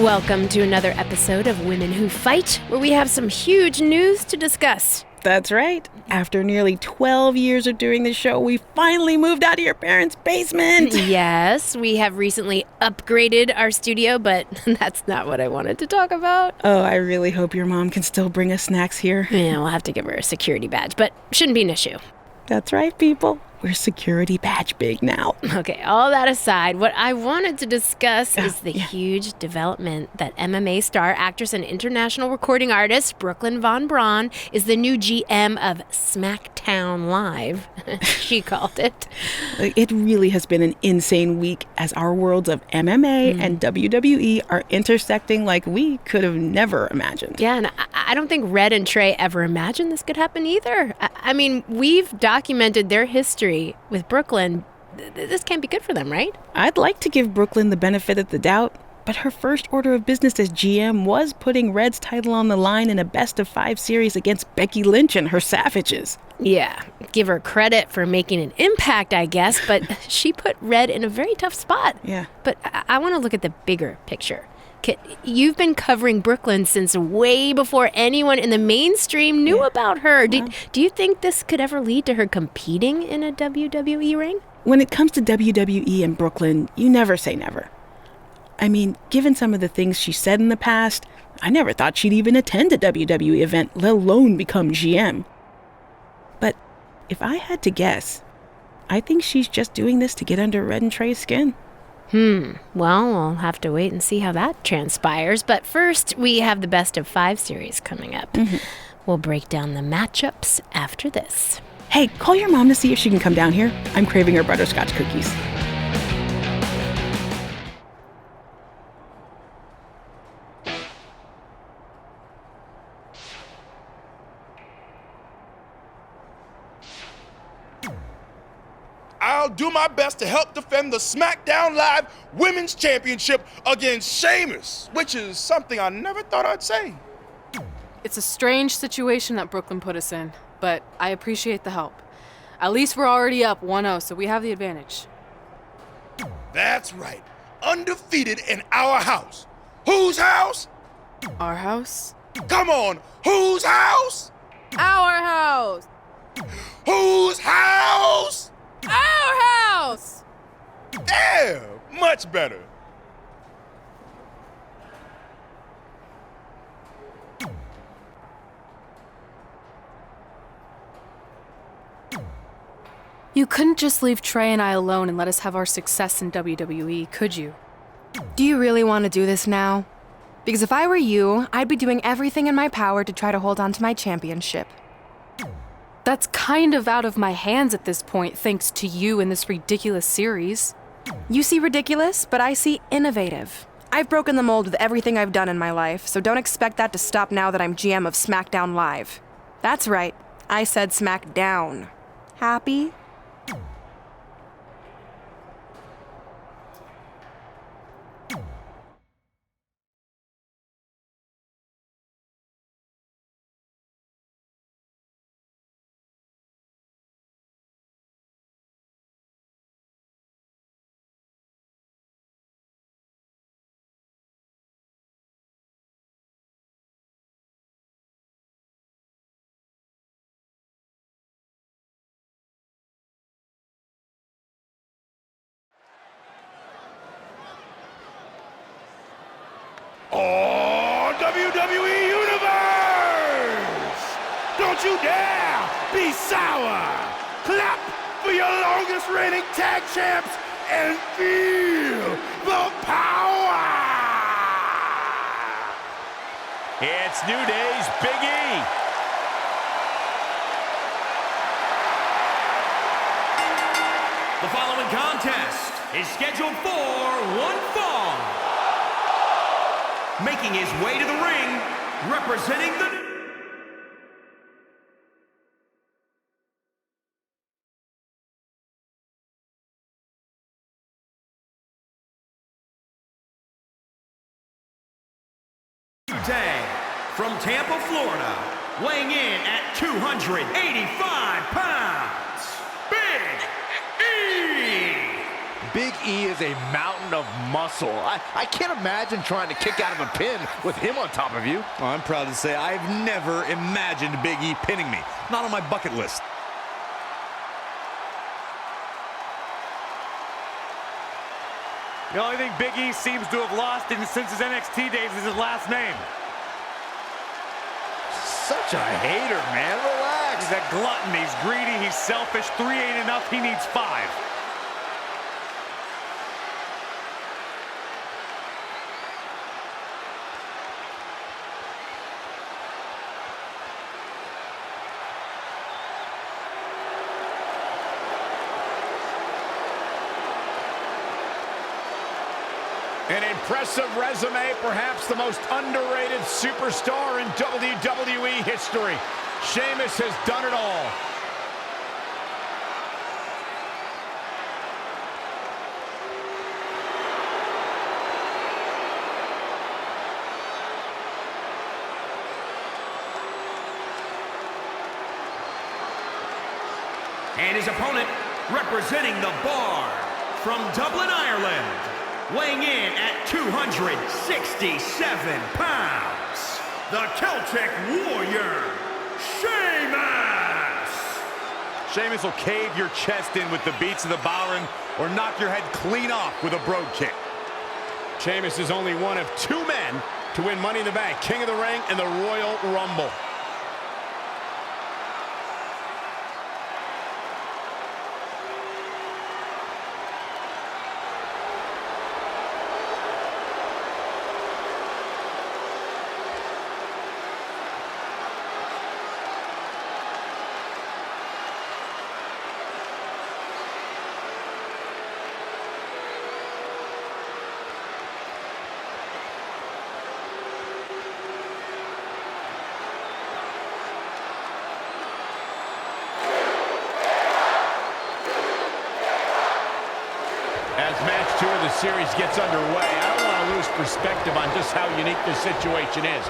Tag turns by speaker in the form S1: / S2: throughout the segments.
S1: Welcome to another episode of Women Who Fight, where we have some huge news to discuss.
S2: That's right. After nearly 12 years of doing the show, we finally moved out of your parents' basement.
S1: Yes, we have recently upgraded our studio, but that's not what I wanted to talk about.
S2: Oh, I really hope your mom can still bring us snacks here.
S1: Yeah, we'll have to give her a security badge, but shouldn't be an issue.
S2: That's right, people. We're security badge big now.
S1: Okay, all that aside, what I wanted to discuss is the huge development that MMA star, actress, and international recording artist Brooklyn Von Braun is the new GM of SmackDown Live, she called it.
S2: It really has been an insane week as our worlds of MMA and WWE are intersecting like we could have never imagined.
S1: Yeah, and I don't think Red and Trey ever imagined this could happen either. I mean, we've documented their history with Brooklyn. This can't be good for them, right?
S2: I'd like to give Brooklyn the benefit of the doubt, but her first order of business as GM was putting Red's title on the line in a best-of-5 series against Becky Lynch and her Savages.
S1: Yeah, give her credit for making an impact, I guess, but she put Red in a very tough spot.
S2: Yeah.
S1: But I want to look at the bigger picture. You've been covering Brooklyn since way before anyone in the mainstream knew about her. Do you think this could ever lead to her competing in a WWE ring?
S2: When it comes to WWE and Brooklyn, you never say never. I mean, given some of the things she said in the past, I never thought she'd even attend a WWE event, let alone become GM. But if I had to guess, I think she's just doing this to get under Red and Trey's skin.
S1: Well, we'll have to wait and see how that transpires. But first, we have the best-of-5 series coming up. We'll break down the matchups after this.
S2: Hey, call your mom to see if she can come down here. I'm craving her butterscotch cookies.
S3: I'll do my best to help defend the SmackDown Live Women's Championship against Sheamus, which is something I never thought I'd say.
S4: It's a strange situation that Brooklyn put us in, but I appreciate the help. At least we're already up 1-0, so we have the advantage.
S3: That's right. Undefeated in our house. Whose house?
S4: Our house?
S3: Come on, whose house?
S4: Our house!
S3: Whose house?
S4: Our house!
S3: There, much better.
S4: You couldn't just leave Trey and I alone and let us have our success in WWE, could you?
S5: Do you really want to do this now? Because if I were you, I'd be doing everything in my power to try to hold on to my championship.
S4: That's kind of out of my hands at this point, thanks to you in this ridiculous series.
S5: You see ridiculous, but I see innovative. I've broken the mold with everything I've done in my life, so don't expect that to stop now that I'm GM of SmackDown Live. That's right, I said SmackDown. Happy?
S3: Oh, WWE Universe! Don't you dare be sour! Clap for your longest reigning tag champs and feel the power!
S6: It's New Day's Big E.
S7: The following contest is scheduled for one fall. Making his way to the ring, representing the... Today, from Tampa, Florida, weighing in at 285 pounds, Big E!
S8: Big E is
S6: is a mountain of muscle. I can't imagine trying to kick out of a pin with him on top of you.
S8: Well, I'm proud to say I've never imagined Big E pinning me. Not on my bucket list.
S6: The only thing Big E seems to have lost since his NXT days is his last name. Such a hater, man. Relax. He's a glutton. He's greedy. He's selfish. 3 ain't enough. He needs 5.
S9: An impressive resume, perhaps the most underrated superstar in WWE history. Sheamus has done it all.
S7: And his opponent, representing the Bar from Dublin, Ireland, weighing in at 267 pounds, the Celtic Warrior, Sheamus!
S6: Sheamus will cave your chest in with the beats of the Bowring or knock your head clean off with a brogue kick.
S9: Sheamus is only one of 2 men to win Money in the Bank, King of the Ring, and the Royal Rumble. As match 2 of the series gets underway, I don't want to lose perspective on just how unique this situation is.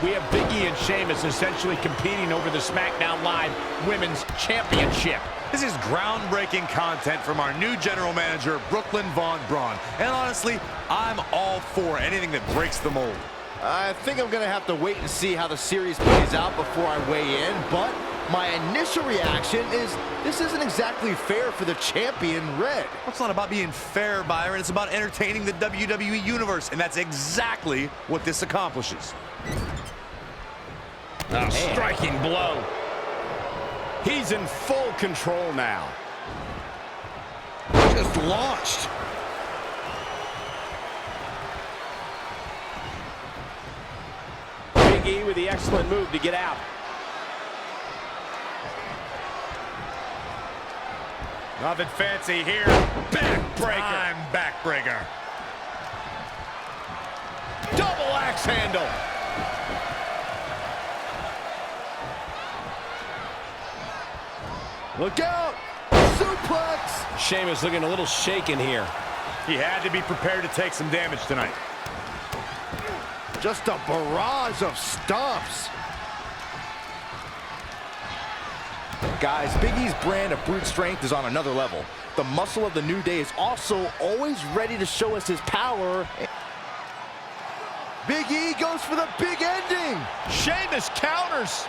S9: We have Big E and Sheamus essentially competing over the SmackDown Live Women's Championship.
S8: This is groundbreaking content from our new general manager, Brooklyn Von Braun. And honestly, I'm all for anything that breaks the mold.
S6: I think I'm going to have to wait and see how the series plays out before I weigh in, but my initial reaction is this isn't exactly fair for the champion, Red.
S8: Well, it's not about being fair, Byron. It's about entertaining the WWE Universe, and that's exactly what this accomplishes.
S9: A striking blow. He's in full control now.
S8: Just launched.
S9: Big E with the excellent move to get out.
S6: Nothing fancy here. Backbreaker.
S8: Time backbreaker.
S9: Double axe handle.
S6: Look out! Suplex!
S9: Sheamus looking a little shaken here.
S6: He had to be prepared to take some damage tonight.
S9: Just a barrage of stomps.
S6: Guys, Big E's brand of brute strength is on another level. The muscle of the New Day is also always ready to show us his power. Big E goes for the big ending.
S9: Sheamus counters.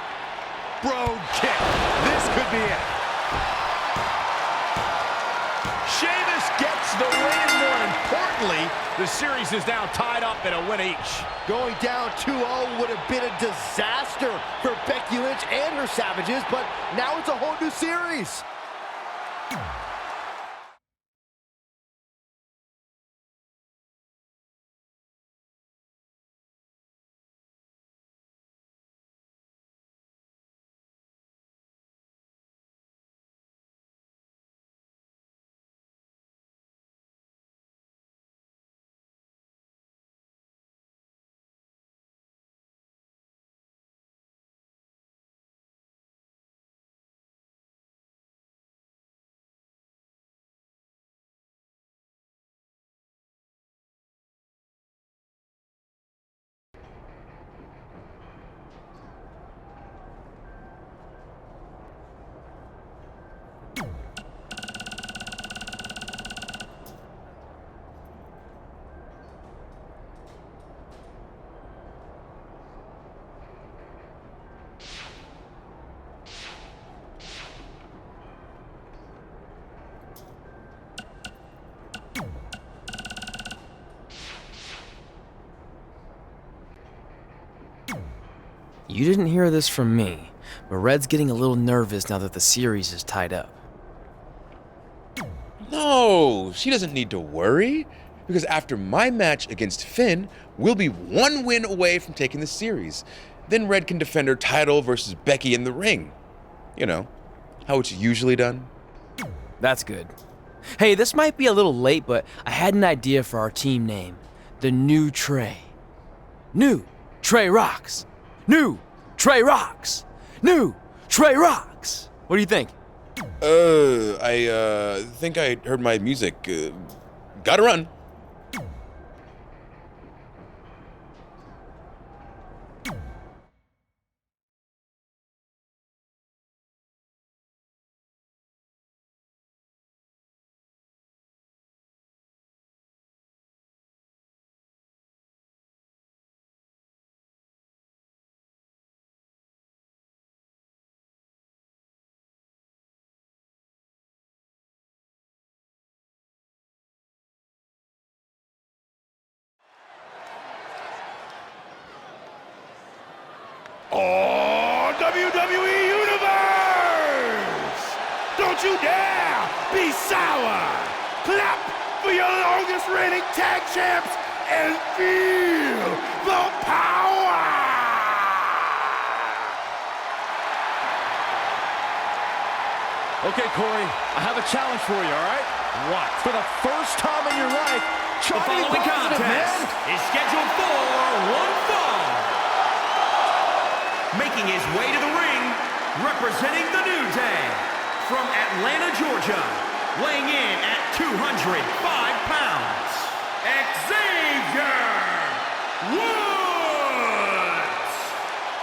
S6: Brogue kick. This could be it.
S9: Sheamus gets the win, and more importantly, the series is now tied up at a win each.
S6: Going down 2-0 would have been a disaster for Becky Lynch and her Savages, but now it's a whole new series.
S10: You didn't hear this from me, but Red's getting a little nervous now that the series is tied up.
S11: No, she doesn't need to worry, because after my match against Finn, we'll be 1 win away from taking the series. Then Red can defend her title versus Becky in the ring. You know, how it's usually done.
S10: That's good. Hey, this might be a little late, but I had an idea for our team name. The New Trey. New Trey Rocks. New Trey Rocks. New Trey Rocks. What do you think?
S11: I think I heard my music. Gotta run.
S3: Oh, WWE Universe! Don't you dare be sour! Clap for your longest reigning tag champs and feel the power!
S6: Okay, Corey, I have a challenge for you, all right?
S9: What?
S6: For the first time in your life,
S9: The
S6: try to be
S9: following
S6: positive,
S9: contest
S6: man.
S9: is scheduled for one fall. Making his way to the ring, representing the New Day, from Atlanta, Georgia, weighing in at 205 pounds, Xavier Woods!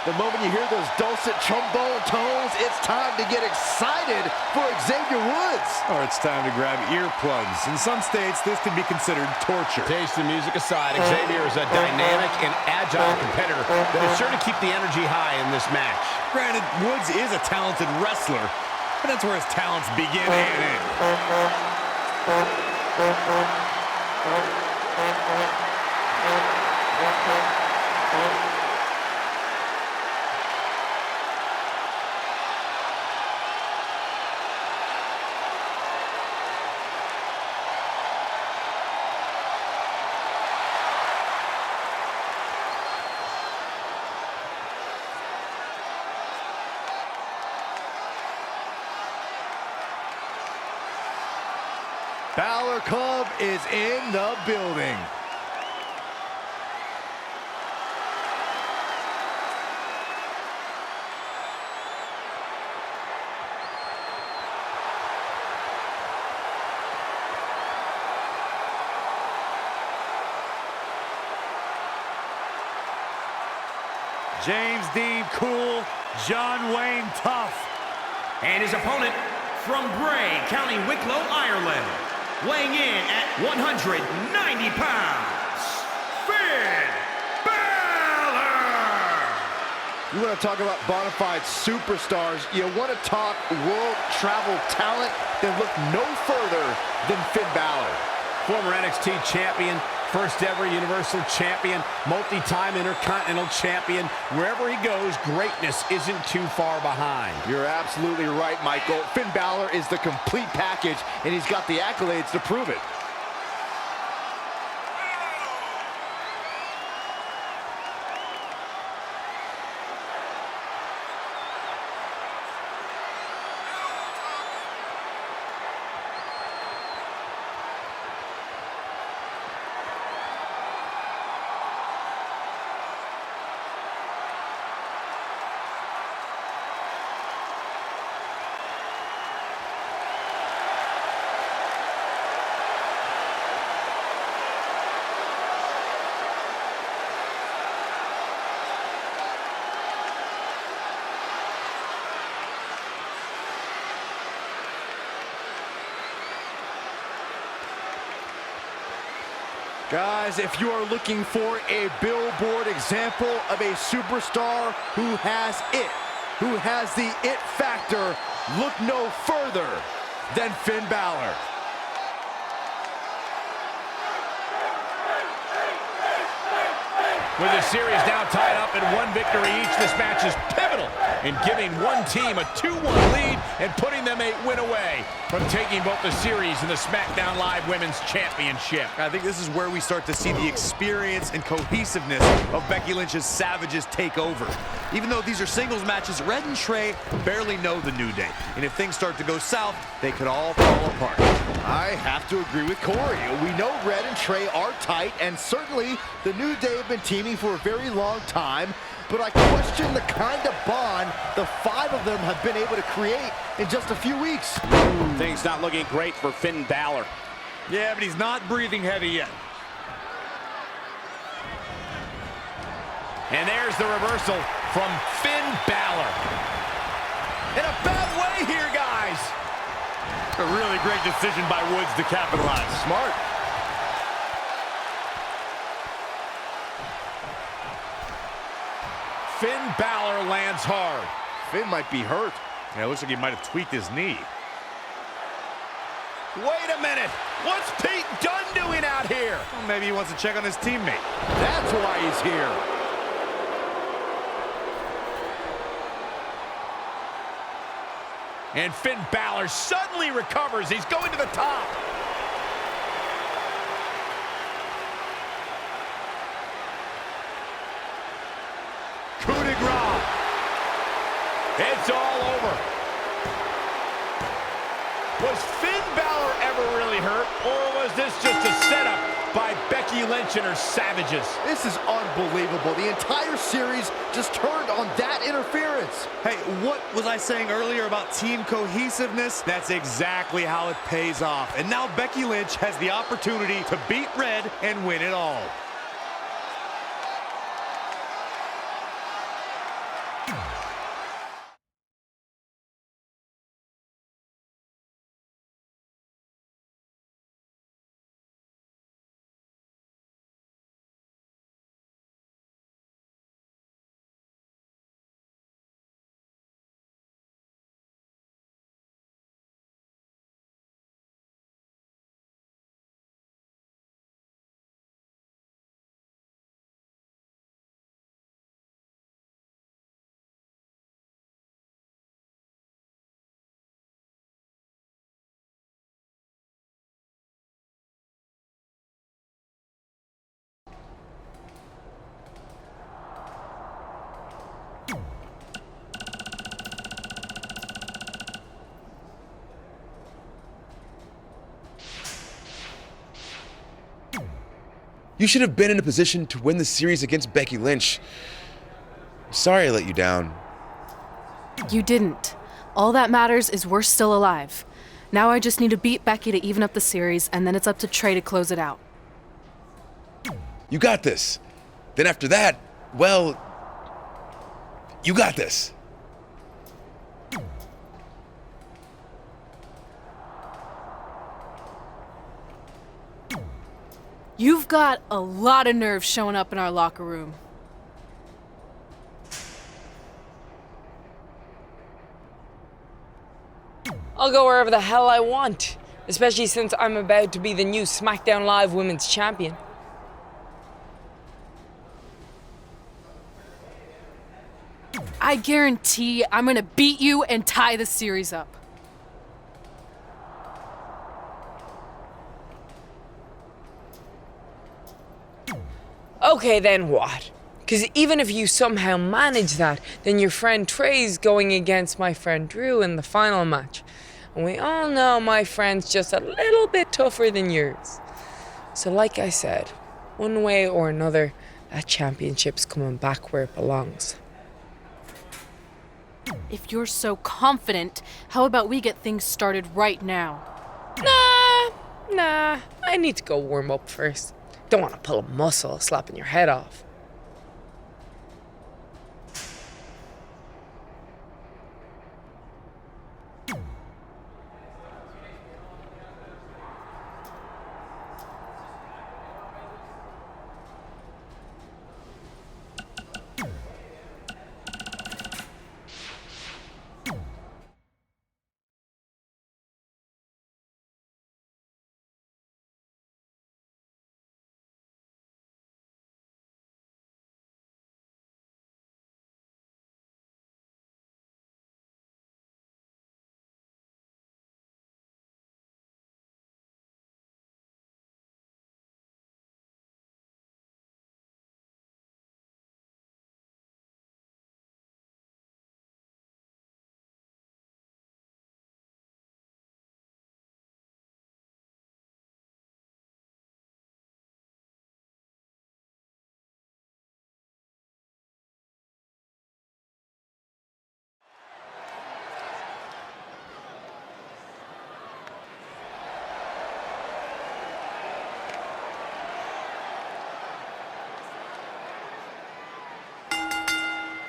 S6: The moment you hear those dulcet trombone tones, it's time to get excited for Xavier Woods.
S8: Or it's time to grab earplugs. In some states, this could be considered torture.
S9: Taste and music aside, Xavier is a dynamic and agile competitor that is sure to keep the energy high in this match.
S8: Granted, Woods is a talented wrestler, but that's where his talents begin and end.
S6: Balor Club is in the building.
S8: James Dean Cool, John Wayne Tough.
S7: And his opponent from Bray, County Wicklow, Ireland, weighing in at 190 pounds, Finn Balor!
S6: You want to talk about bona fide superstars, you want to talk world travel talent, then look no further than Finn Balor.
S9: Former NXT champion, first ever Universal champion, multi-time Intercontinental champion. Wherever he goes, greatness isn't too far behind.
S6: You're absolutely right, Michael. Finn Balor is the complete package, and he's got the accolades to prove it. Guys, if you are looking for a billboard example of a superstar who has it, who has the it factor, look no further than Finn Balor.
S9: With the series now tied up in one victory each, this match is pivotal in giving one team a 2-1 lead and putting them a win away from taking both the series and the SmackDown Live Women's Championship.
S8: I think this is where we start to see the experience and cohesiveness of Becky Lynch's Savages take over. Even though these are singles matches, Red and Trey barely know the New Day. And if things start to go south, they could all fall apart.
S6: I have to agree with Corey. We know Red and Trey are tight, and certainly the New Day have been teaming for a very long time, but I question the kind of bond the 5 of them have been able to create in just a few weeks.
S9: Things not looking great for Finn Balor.
S8: Yeah, but he's not breathing heavy yet.
S9: And there's the reversal from Finn Balor. In a bad way here, guys.
S8: A really great decision by Woods to capitalize.
S6: Smart.
S9: Finn Balor lands hard.
S6: Finn might be hurt.
S8: Yeah, it looks like he might have tweaked his knee.
S9: Wait a minute. What's Pete Dunne doing out here?
S8: Well, maybe he wants to check on his teammate.
S6: That's why he's here.
S9: And Finn Balor suddenly recovers. He's going to the top. Coup de grace. It's all over. Was Finn Balor ever really hurt, or was this just a setup by Becky Lynch and her Savages?
S6: This is unbelievable. The entire series just turned on that interference.
S8: Hey, what was I saying earlier about team cohesiveness? That's exactly how it pays off. And now Becky Lynch has the opportunity to beat Red and win it all.
S11: You should have been in a position to win the series against Becky Lynch. Sorry I let you down.
S4: You didn't. All that matters is we're still alive. Now I just need to beat Becky to even up the series, and then it's up to Trey to close it out.
S11: You got this. Then after that, well, you got this.
S4: You've got a lot of nerve showing up in our locker room.
S12: I'll go wherever the hell I want, especially since I'm about to be the new SmackDown Live Women's Champion.
S4: I guarantee I'm gonna beat you and tie the series up.
S12: Okay, then what? Because even if you somehow manage that, then your friend Trey's going against my friend Drew in the final match. And we all know my friend's just a little bit tougher than yours. So like I said, one way or another, that championship's coming back where it belongs.
S4: If you're so confident, how about we get things started right now?
S12: Nah, I need to go warm up first. Don't want to pull a muscle slapping your head off.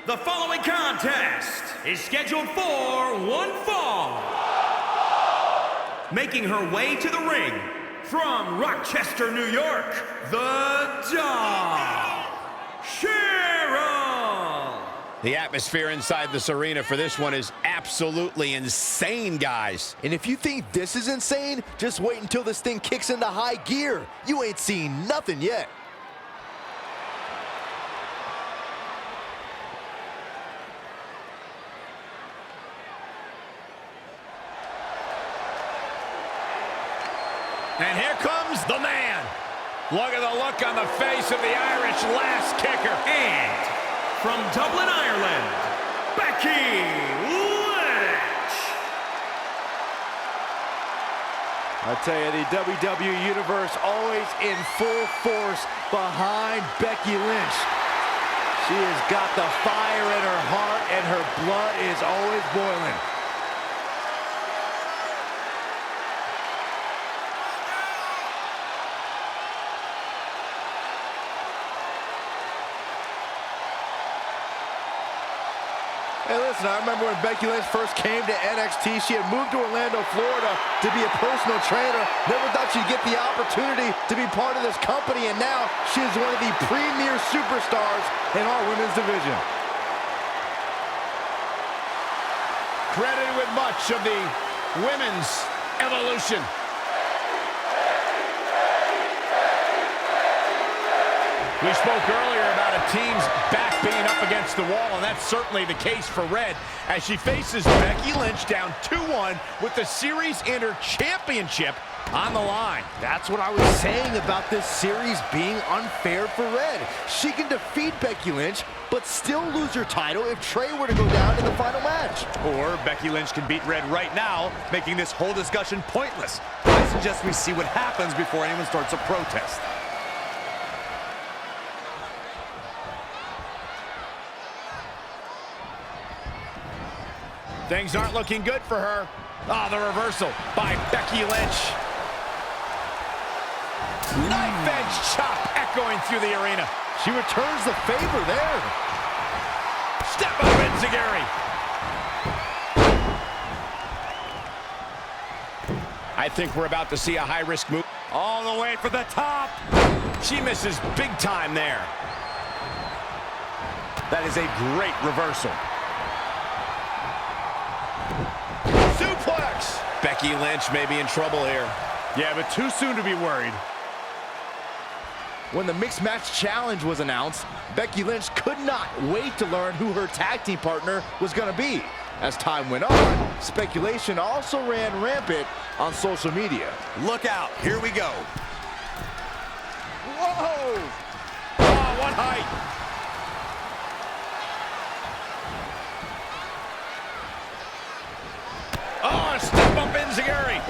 S7: The following contest is scheduled for one fall. Making her way to the ring from Rochester, New York, the Doll, Cheryl.
S9: The atmosphere inside this arena for this one is absolutely insane, guys.
S6: And if you think this is insane, just wait until this thing kicks into high gear. You ain't seen nothing yet.
S9: And here comes the man. Look at the look on the face of the Irish last kicker.
S7: And from Dublin, Ireland, Becky Lynch.
S6: I tell you, the WWE Universe always in full force behind Becky Lynch. She has got the fire in her heart and her blood is always boiling. Hey, listen, I remember when Becky Lynch first came to NXT, she had moved to Orlando, Florida to be a personal trainer. Never thought she'd get the opportunity to be part of this company, and now she is one of the premier superstars in our women's division.
S9: Credited with much of the women's evolution. We spoke earlier about a team's back being up against the wall, and that's certainly the case for Red as she faces Becky Lynch down 2-1 with the series and her championship on the line.
S6: That's what I was saying about this series being unfair for Red. She can defeat Becky Lynch, but still lose her title if Trey were to go down in the final match.
S8: Or Becky Lynch can beat Red right now, making this whole discussion pointless. I suggest we see what happens before anyone starts a protest.
S9: Things aren't looking good for her. Ah, the reversal by Becky Lynch. Knife edge chop echoing through the arena.
S6: She returns the favor there.
S9: Step up Enziguri. I think we're about to see a high-risk move.
S8: All the way for the top.
S9: She misses big time there. That is a great reversal. Suplex! Becky Lynch may be in trouble here.
S6: Yeah, but too soon to be worried. When the Mixed Match Challenge was announced, Becky Lynch could not wait to learn who her tag team partner was going to be. As time went on, speculation also ran rampant on social media.
S8: Look out, here we go.
S9: Whoa! Oh, what height! Oh, step up Enziguri.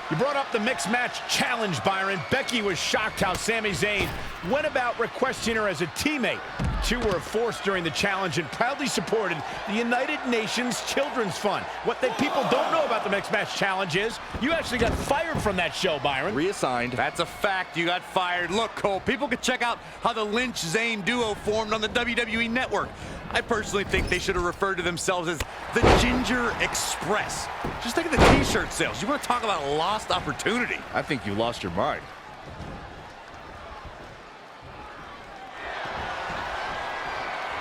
S9: You brought up the Mixed Match Challenge, Byron. Becky was shocked how Sami Zayn went about requesting her as a teammate. Two were a force during the challenge and proudly supported the United Nations Children's Fund. What people don't know about the Mixed Match Challenge is you actually got fired from that show, Byron.
S6: Reassigned.
S8: That's a fact, you got fired. Look, Cole, people can check out how the Lynch-Zayn duo formed on the WWE Network. I personally think they should have referred to themselves as the Ginger Express. Just think of the t-shirt sales. You want to talk about a lost opportunity.
S6: I think you lost your mind.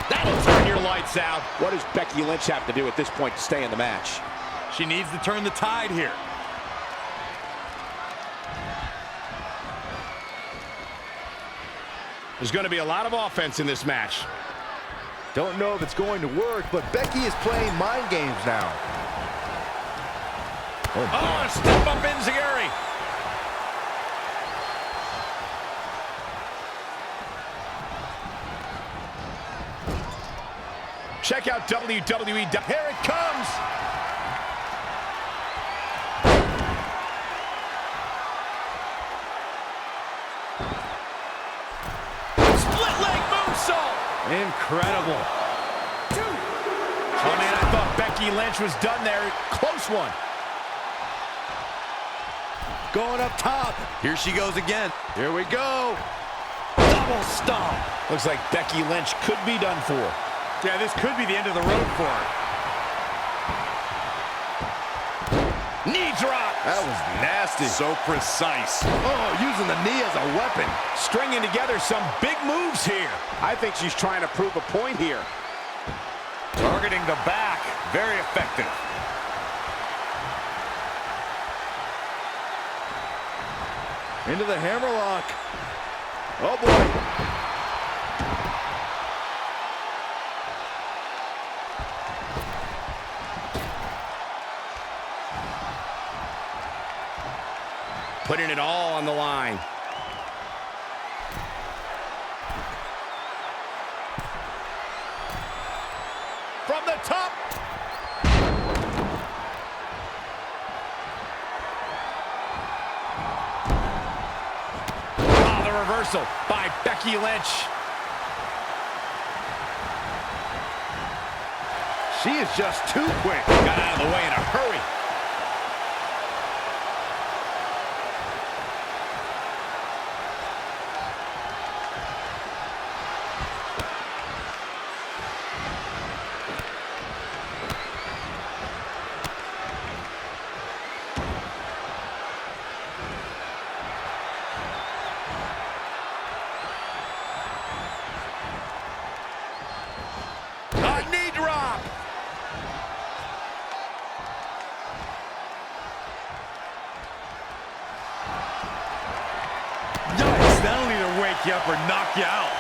S9: That'll turn your lights out.
S13: What does Becky Lynch have to do at this point to stay in the match?
S8: She needs to turn the tide here.
S9: There's going to be a lot of offense in this match.
S6: Don't know if it's going to work, but Becky is playing mind games now.
S9: Oh, step up Enziguri. Check out WWE. Here it comes. Split leg moonsault.
S6: Incredible.
S9: Oh, man, I thought Becky Lynch was done there. Close one.
S6: Going up top.
S8: Here she goes again.
S6: Here we go.
S9: Double
S13: double stomp. Looks like Becky Lynch could be done for.
S3: Yeah, this could be the end of the road for her.
S13: Knee drop.
S8: That was nasty.
S3: So precise. Oh, using the knee as a weapon.
S13: Stringing together some big moves here. I think she's trying to prove a point here.
S3: Targeting the back. Very effective. Into the hammerlock. Oh, boy.
S13: Putting it all on the line.
S3: From the top.
S13: Oh, the reversal by Becky Lynch.
S3: She is just too quick.
S13: Got out of the way in a hurry.
S3: A knee drop. Yikes, that'll either wake you up or knock you out.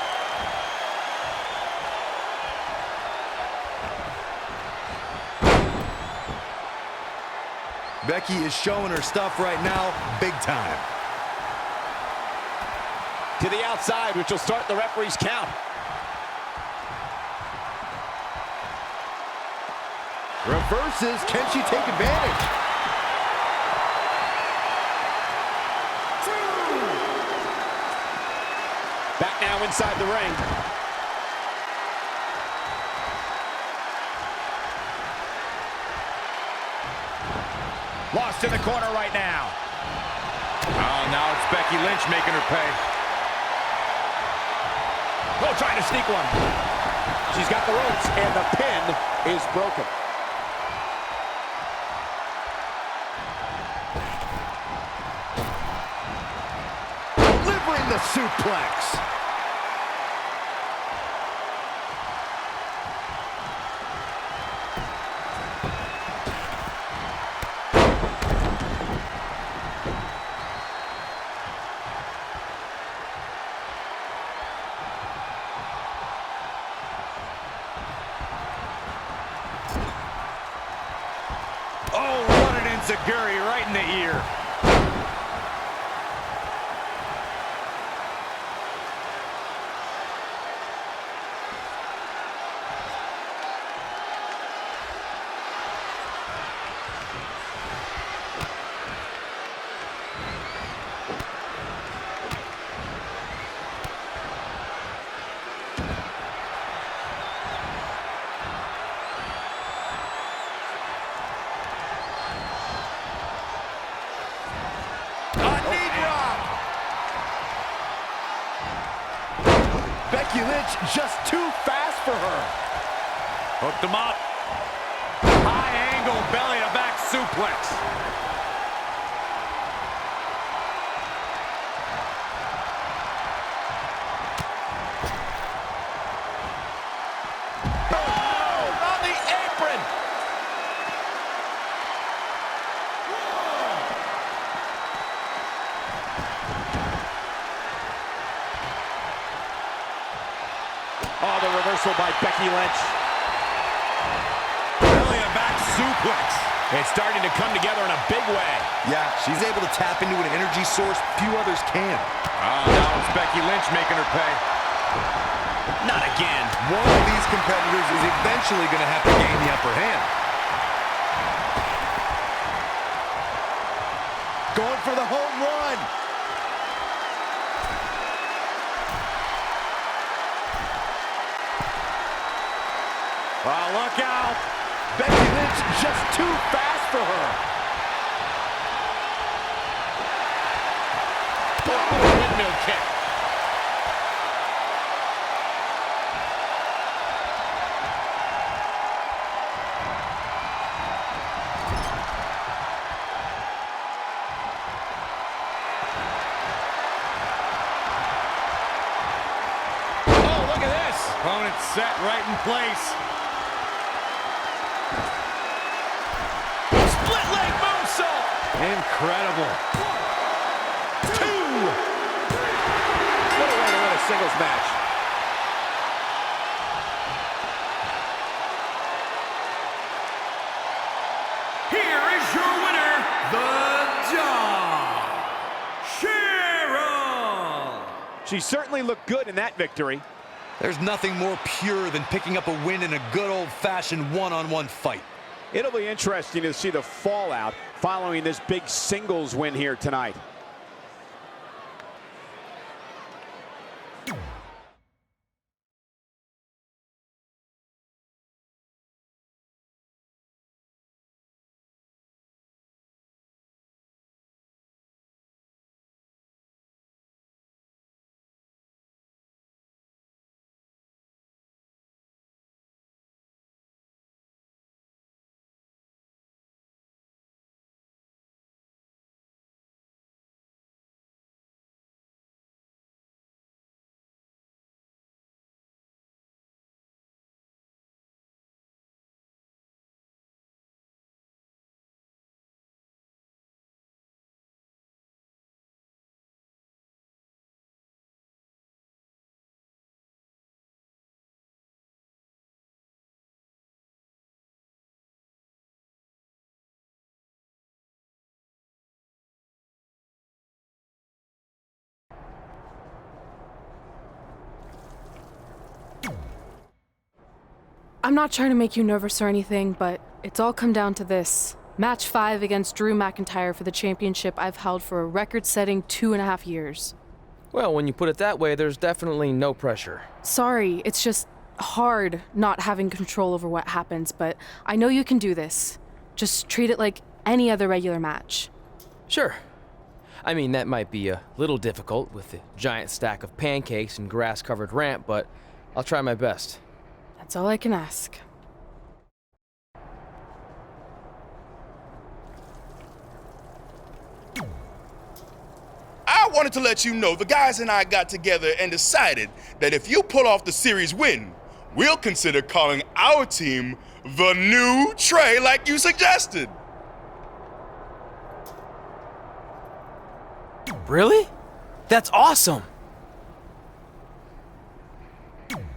S8: Becky is showing her stuff right now, big time.
S13: To the outside, which will start the referee's count.
S3: Reverses. Can she take advantage?
S13: Back now inside the ring. Lost in the corner right now.
S3: Oh, now it's Becky Lynch making her pay.
S13: Oh, trying to sneak one. She's got the ropes, and the pin is broken.
S3: Delivering the suplex. Oh, what an enziguri right in the ear. Becky Lynch just too fast for her. Hooked him up. High angle belly to back suplex. Oh, on the apron.
S13: Oh, the reversal by Becky Lynch.
S3: Belly to back suplex.
S13: It's starting to come together in a big way.
S8: Yeah, she's able to tap into an energy source few others can.
S3: Oh, now it's Becky Lynch making her pay.
S13: Not again.
S8: One of these competitors is eventually going to have to gain the upper hand.
S3: Going for the home run. Oh, look out. Becky Lynch just too fast for her.
S13: Oh, windmill kick. Set right in place.
S9: Split leg moonsault.
S13: Incredible. 2. What a way to win a singles match.
S7: Here is your winner, the Dog, Cheryl.
S13: She certainly looked good in that victory.
S8: There's nothing more pure than picking up a win in a good old-fashioned one-on-one fight.
S13: It'll be interesting to see the fallout following this big singles win here tonight.
S4: I'm not trying to make you nervous or anything, but it's all come down to this. Match 5 against Drew McIntyre for the championship I've held for a record-setting 2.5 years.
S10: Well, when you put it that way, there's definitely no pressure.
S4: Sorry, it's just hard not having control over what happens, but I know you can do this. Just treat it like any other regular match.
S10: Sure. I mean, that might be a little difficult with the giant stack of pancakes and grass-covered ramp, but I'll try my best.
S4: That's all I can ask.
S3: I wanted to let you know the guys and I got together and decided that if you pull off the series win, we'll consider calling our team the New Trey like you suggested.
S10: Really? That's awesome!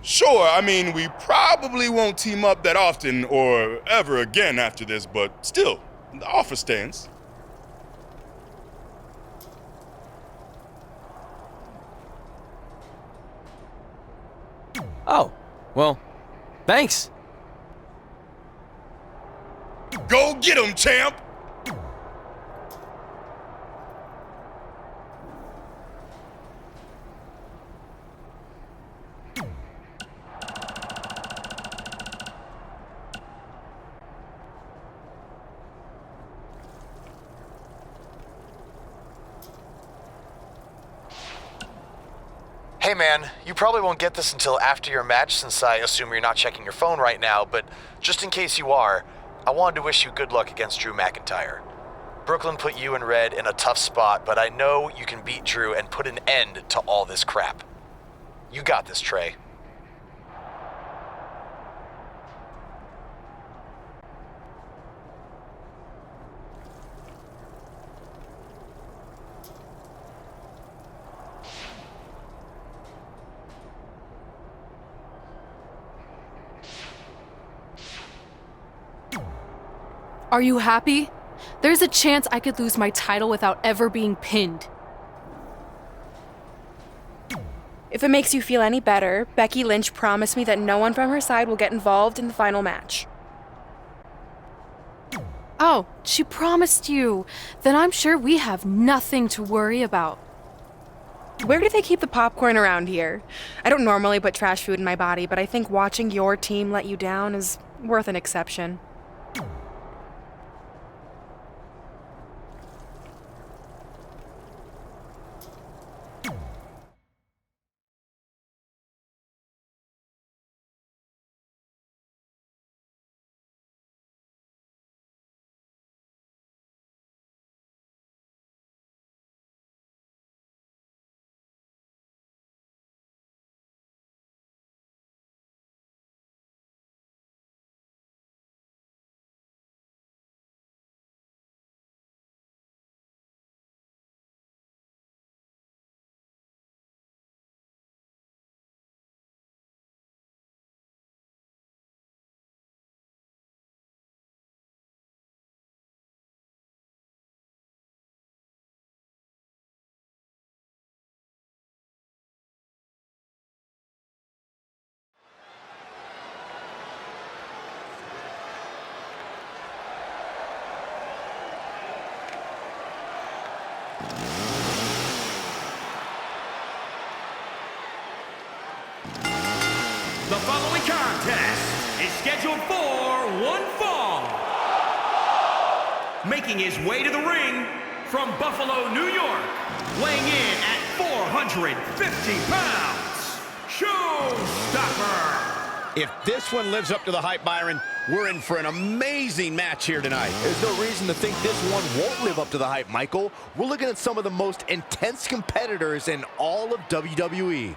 S3: Sure, I mean, we probably won't team up that often or ever again after this, but still, the offer stands.
S10: Oh, well, thanks.
S3: Go get 'em, champ!
S14: Hey man, you probably won't get this until after your match since I assume you're not checking your phone right now, but just in case you are, I wanted to wish you good luck against Drew McIntyre. Brooklyn put you and Red in a tough spot, but I know you can beat Drew and put an end to all this crap. You got this, Trey.
S4: Are you happy? There's a chance I could lose my title without ever being pinned.
S5: If it makes you feel any better, Becky Lynch promised me that no one from her side will get involved in the final match.
S4: Oh, she promised you. Then I'm sure we have nothing to worry about.
S5: Where do they keep the popcorn around here? I don't normally put trash food in my body, but I think watching your team let you down is worth an exception.
S7: The following contest is scheduled for one fall. Making his way to the ring from Buffalo, New York, weighing in at 450 pounds, Showstopper.
S13: If this one lives up to the hype, Byron, we're in for an amazing match here tonight.
S6: There's no reason to think this one won't live up to the hype, Michael. We're looking at some of the most intense competitors in all of WWE.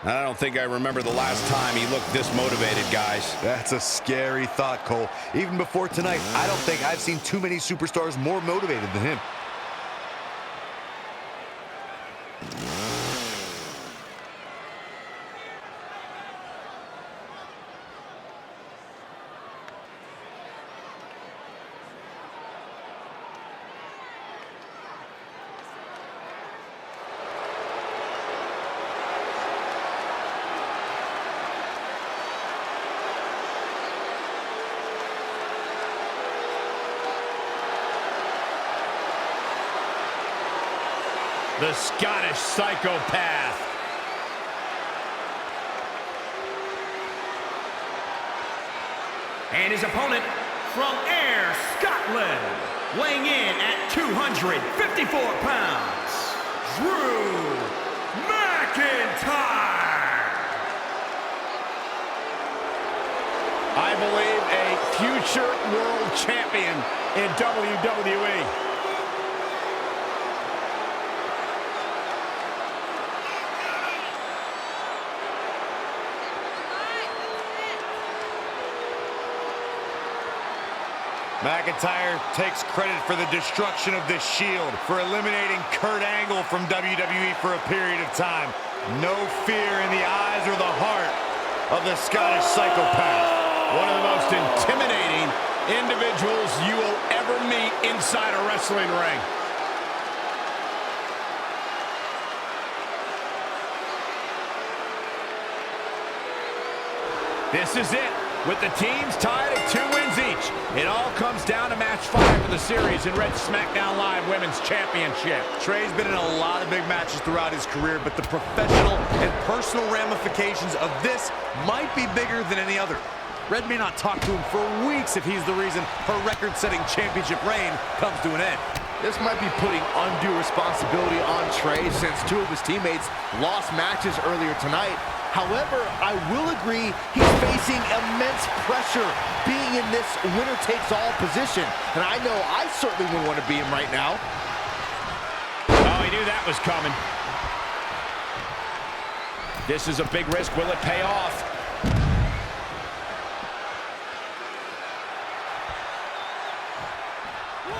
S8: I don't think I remember the last time he looked this motivated, guys.
S6: That's a scary thought, Cole. Even before tonight, I don't think I've seen too many superstars more motivated than him.
S9: The Scottish psychopath.
S7: And his opponent from Ayr, Scotland, weighing in at 254 pounds, Drew McIntyre.
S9: I believe a future world champion in WWE.
S8: McIntyre takes credit for the destruction of this Shield, for eliminating Kurt Angle from WWE for a period of time. No fear in the eyes or the heart of the Scottish psychopath.
S9: One of the most intimidating individuals you will ever meet inside a wrestling ring. This is it, with the teams tied at 2 wins each. It all comes down to match 5 of the series in Red SmackDown Live Women's Championship.
S8: Trey's been in a lot of big matches throughout his career, but the professional and personal ramifications of this might be bigger than any other. Red may not talk to him for weeks if he's the reason her record-setting championship reign comes to an end.
S6: This might be putting undue responsibility on Trey since 2 of his teammates lost matches earlier tonight. However, I will agree he's facing immense pressure being in this winner-takes-all position. And I know I certainly wouldn't want to be him right now.
S9: Oh, he knew that was coming. This is a big risk. Will it pay off?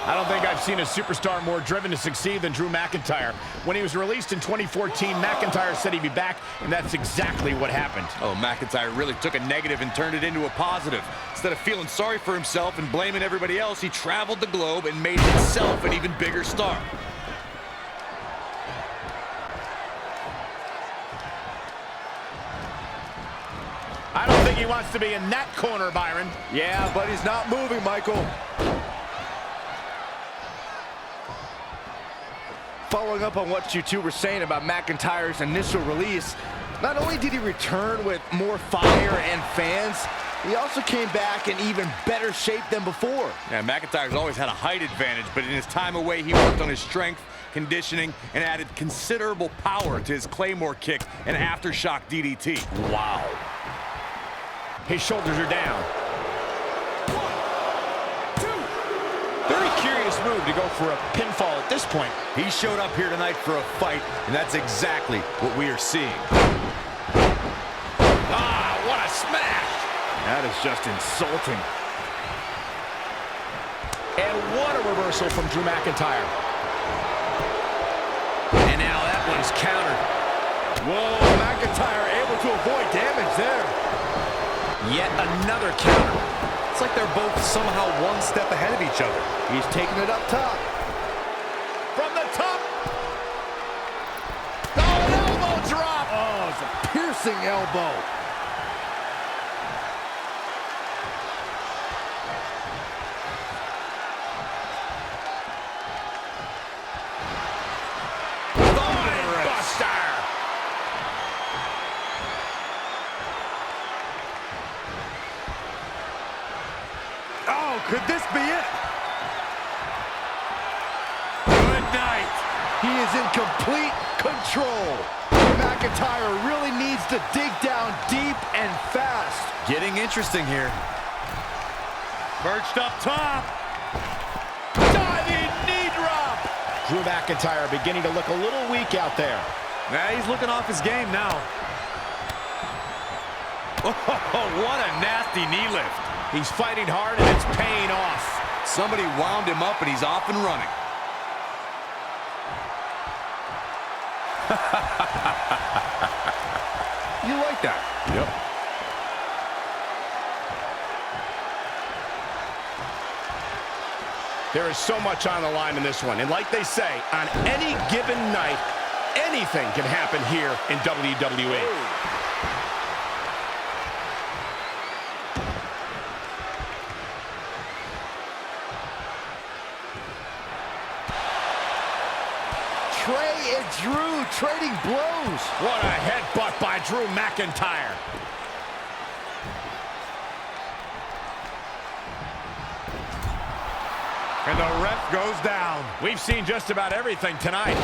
S9: I don't think I've seen a superstar more driven to succeed than Drew McIntyre. When he was released in 2014, McIntyre said he'd be back, and that's exactly what happened.
S8: Oh, McIntyre really took a negative and turned it into a positive. Instead of feeling sorry for himself and blaming everybody else, he traveled the globe and made himself an even bigger star.
S9: I don't think he wants to be in that corner, Byron.
S6: Yeah, but he's not moving, Michael. Following up on what you two were saying about McIntyre's initial release, not only did he return with more fire and fans, he also came back in even better shape than before.
S8: Yeah, McIntyre's always had a height advantage, but in his time away, he worked on his strength, conditioning, and added considerable power to his Claymore kick and aftershock DDT.
S9: Wow. His shoulders are down.
S13: Very curious move to go for a pinfall at this point.
S8: He showed up here tonight for a fight, and that's exactly what we are seeing.
S9: Ah, what a smash!
S13: That is just insulting.
S9: And what a reversal from Drew McIntyre. And now that one's countered.
S13: Whoa, McIntyre able to avoid damage there.
S9: Yet another counter.
S6: It's like they're both somehow one step ahead of each other. He's taking it up top.
S9: From the top.
S13: Oh, an elbow drop.
S6: Oh, it's a piercing elbow. be it. Good night. He is in complete control. McIntyre really needs to dig down deep and fast.
S8: Getting interesting here.
S9: Perched up top.
S13: Diving knee drop. Drew McIntyre beginning to look a little weak out there.
S8: Nah, he's looking off his game now.
S9: Oh, what a nasty knee lift. He's fighting hard and it's paying off.
S8: Somebody wound him up and he's off and running.
S13: You like that?
S9: Yep. There is so much on the line in this one. And like they say, on any given night, anything can happen here in WWE.
S13: Trey and Drew trading blows.
S9: What a headbutt by Drew McIntyre. And the ref goes down. We've seen just about everything tonight.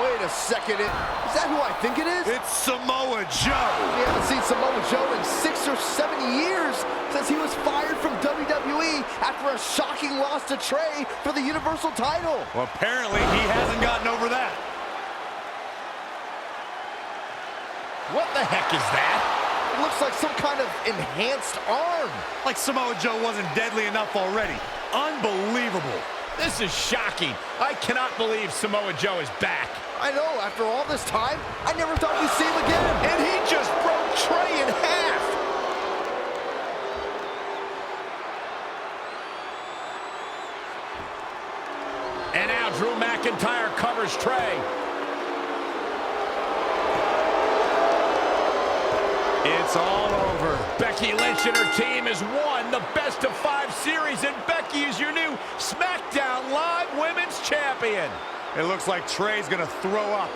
S13: Wait a second. Is that who I think it is?
S8: It's Samoa Joe.
S13: We haven't seen Samoa Joe in 6 or 7 years since he was fired from WWE after a shocking loss to Trey for the Universal title.
S8: Well, apparently he hasn't gotten over that.
S9: What the heck is that?
S13: It looks like some kind of enhanced arm.
S8: Like Samoa Joe wasn't deadly enough already. Unbelievable.
S9: This is shocking. I cannot believe Samoa Joe is back.
S13: I know, after all this time, I never thought we'd see him again.
S9: And he just broke Trey in half. And now Drew McIntyre covers Trey. It's all over. Becky Lynch and her team has won the best of 5 series, and Becky is your new SmackDown Live Women's Champion.
S8: It looks like Trey's gonna throw up.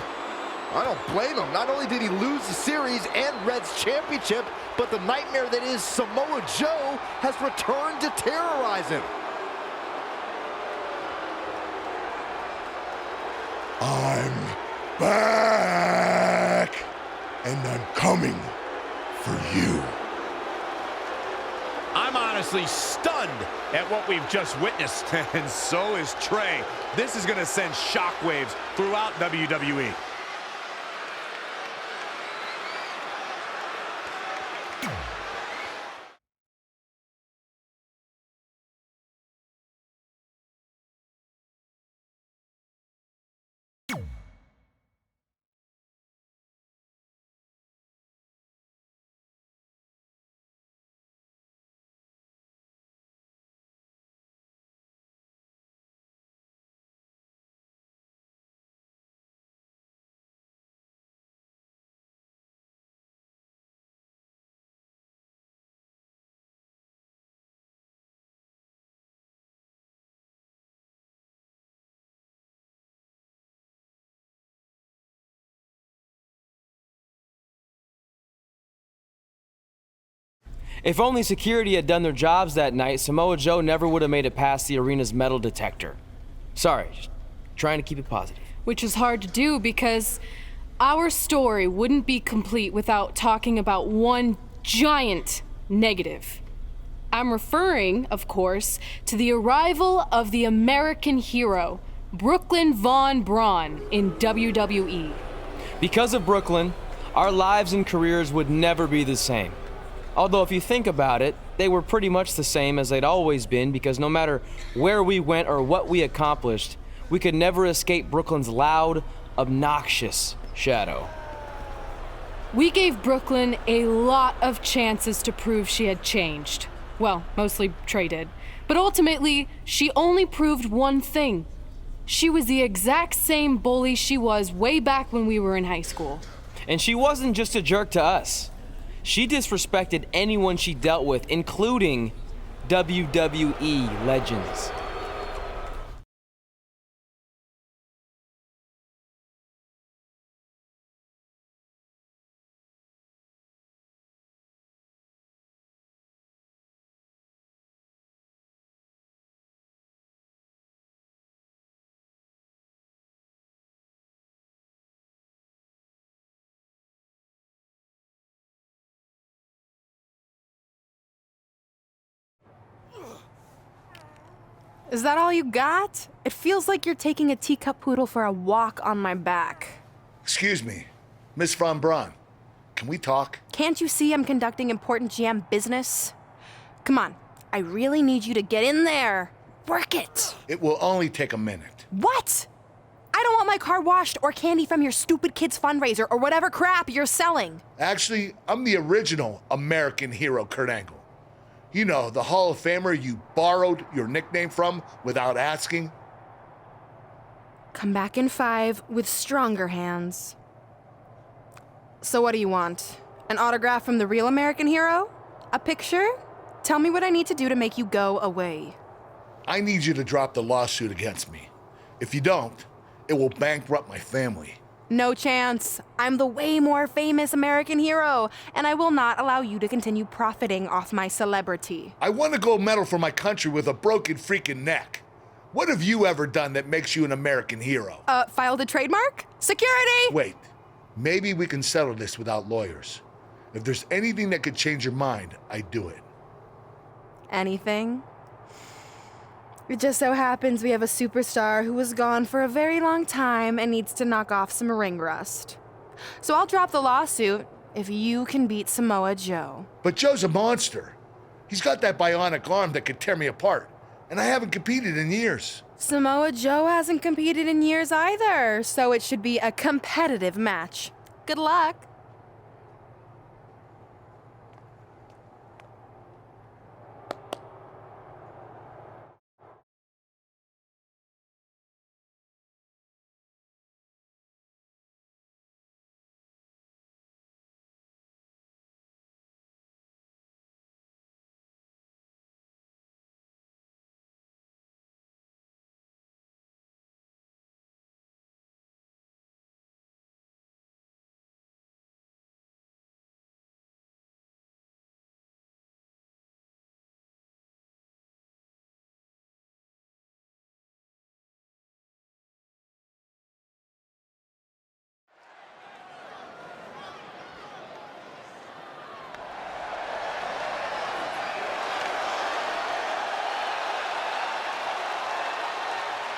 S13: I don't blame him. Not only did he lose the series and Red's championship, but the nightmare that is Samoa Joe has returned to terrorize him.
S3: I'm back, and I'm coming for you.
S9: I'm honestly stunned at what we've just witnessed.
S8: And so is Trey. This is gonna send shockwaves throughout WWE.
S10: If only security had done their jobs that night, Samoa Joe never would have made it past the arena's metal detector. Sorry, just trying to keep it positive.
S4: Which is hard to do because our story wouldn't be complete without talking about one giant negative. I'm referring, of course, to the arrival of the American hero, Brooklyn Von Braun, in WWE.
S10: Because of Brooklyn, our lives and careers would never be the same. Although if you think about it, they were pretty much the same as they'd always been, because no matter where we went or what we accomplished, we could never escape Brooklyn's loud, obnoxious shadow.
S4: We gave Brooklyn a lot of chances to prove she had changed. Well, mostly Trey did. But ultimately, she only proved one thing. She was the exact same bully she was way back when we were in high school.
S10: And she wasn't just a jerk to us. She disrespected anyone she dealt with, including WWE legends.
S5: Is that all you got? It feels like you're taking a teacup poodle for a walk on my back.
S15: Excuse me, Miss Von Braun. Can we talk?
S5: Can't you see I'm conducting important GM business? Come on, I really need you to get in there. Work it.
S15: It will only take a minute.
S5: What? I don't want my car washed or candy from your stupid kids fundraiser or whatever crap you're selling.
S15: Actually, I'm the original American hero, Kurt Angle. You know, the Hall of Famer you borrowed your nickname from without asking.
S5: Come back in 5 with stronger hands. So what do you want? An autograph from the real American hero? A picture? Tell me what I need to do to make you go away.
S15: I need you to drop the lawsuit against me. If you don't, it will bankrupt my family.
S5: No chance. I'm the way more famous American hero, and I will not allow you to continue profiting off my celebrity.
S15: I won a gold medal for my country with a broken freaking neck. What have you ever done that makes you an American hero?
S5: Filed a trademark? Security!
S15: Wait, maybe we can settle this without lawyers. If there's anything that could change your mind, I'd do it.
S5: Anything? It just so happens we have a superstar who was gone for a very long time and needs to knock off some ring rust. So I'll drop the lawsuit if you can beat Samoa Joe.
S15: But Joe's a monster. He's got that bionic arm that could tear me apart, and I haven't competed in years.
S5: Samoa Joe hasn't competed in years either, so it should be a competitive match. Good luck.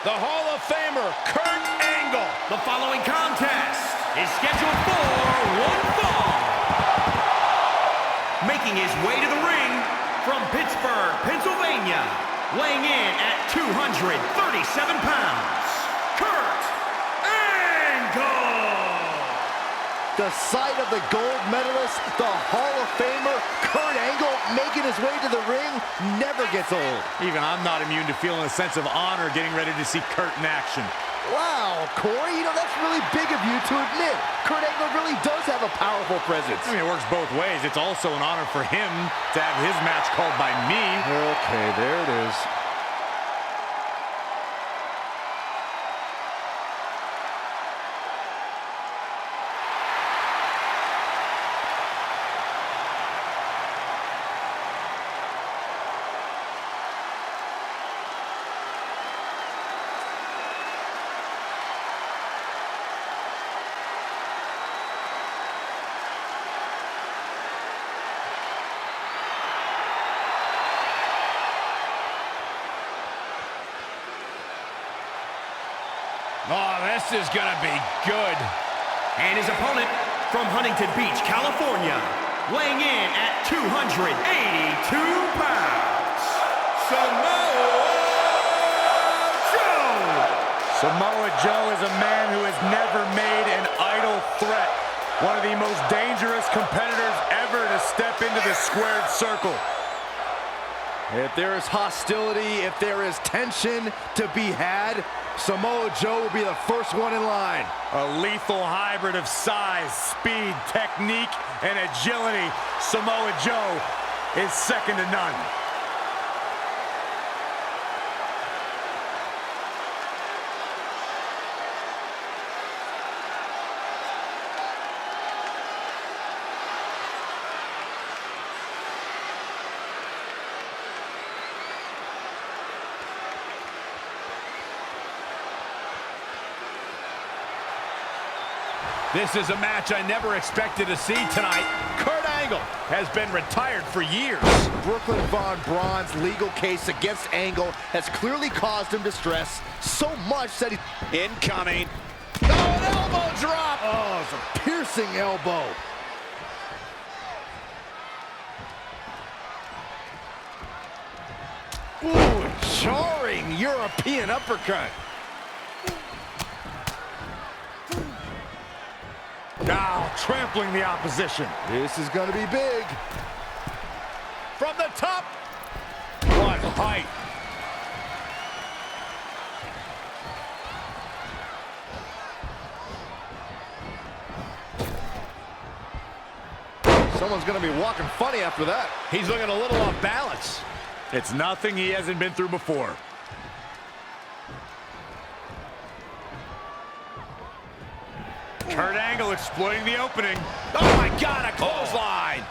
S9: The Hall of Famer, Kurt Angle.
S7: The following contest is scheduled for one fall. Making his way to the ring from Pittsburgh, Pennsylvania, weighing in at 237 pounds, Kurt Angle.
S13: The sight of the gold medalist, the Hall of Famer, Kurt Angle, making his way to the ring never gets old.
S8: Even I'm not immune to feeling a sense of honor getting ready to see Kurt in action.
S13: Wow, Corey, that's really big of you to admit. Kurt Angle really does have a powerful presence.
S8: I mean, it works both ways. It's also an honor for him to have his match called by me.
S13: Okay, there it is.
S9: Oh, this is gonna be good.
S7: And his opponent from Huntington Beach, California, weighing in at 282 pounds, Samoa Joe.
S8: Samoa Joe is a man who has never made an idle threat. One of the most dangerous competitors ever to step into the squared circle.
S13: If there is hostility, if there is tension to be had, Samoa Joe will be the first one in line.
S8: A lethal hybrid of size, speed, technique, and agility. Samoa Joe is second to none.
S9: This is a match I never expected to see tonight. Kurt Angle has been retired for years.
S13: Brooklyn Von Braun's legal case against Angle has clearly caused him distress, so much that he...
S9: Incoming. Oh, an elbow drop.
S13: Oh, it's a piercing elbow.
S9: Ooh, jarring European uppercut. Now trampling the opposition.
S13: This is going to be big.
S9: From the top. What height.
S13: Someone's going to be walking funny after that.
S9: He's looking a little off balance. It's nothing he hasn't been through before. Kurt Angle exploiting the opening. Oh my God, a clothesline.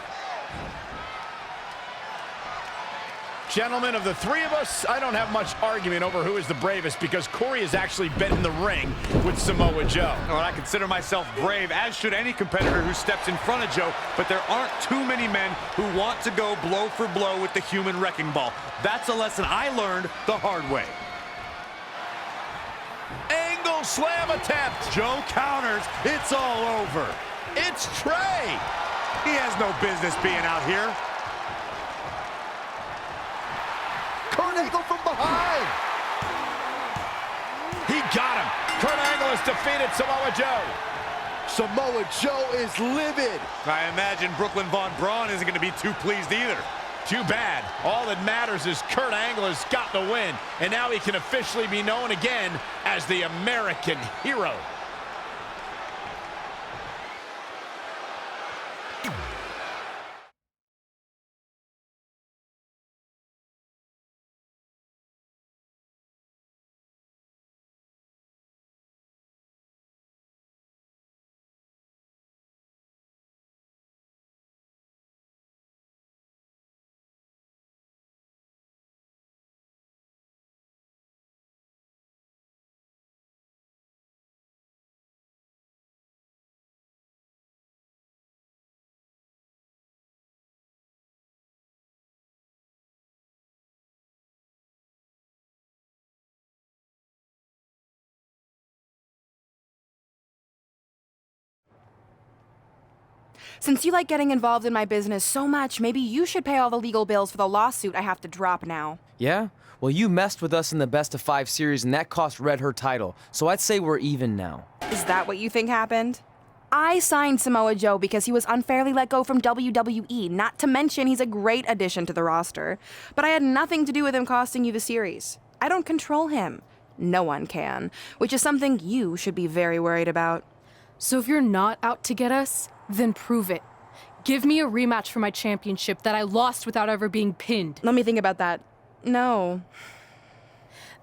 S9: Gentlemen, of the three of us, I don't have much argument over who is the bravest because Corey has actually been in the ring with Samoa Joe. Well, I consider myself brave, as should any competitor who steps in front of Joe, but there aren't too many men who want to go blow for blow with the human wrecking ball. That's a lesson I learned the hard way. Angle slam attempt. Joe counters. It's all over. It's Trey. He has no business being out here.
S13: Kurt Angle from behind.
S9: He got him. Kurt Angle has defeated Samoa Joe.
S13: Samoa Joe is livid.
S9: I imagine Brooklyn Von Braun isn't going to be too pleased either. Too bad. All that matters is Kurt Angle has got the win, and now he can officially be known again as the American Hero.
S5: Since you like getting involved in my business so much, maybe you should pay all the legal bills for the lawsuit I have to drop now.
S10: Yeah? Well, you messed with us in the Best of 5 series, and that cost Red her title, so I'd say we're even now.
S5: Is that what you think happened? I signed Samoa Joe because he was unfairly let go from WWE, not to mention he's a great addition to the roster. But I had nothing to do with him costing you the series. I don't control him. No one can, which is something you should be very worried about.
S4: So if you're not out to get us, then prove it. Give me a rematch for my championship that I lost without ever being pinned.
S5: Let me think about that. No.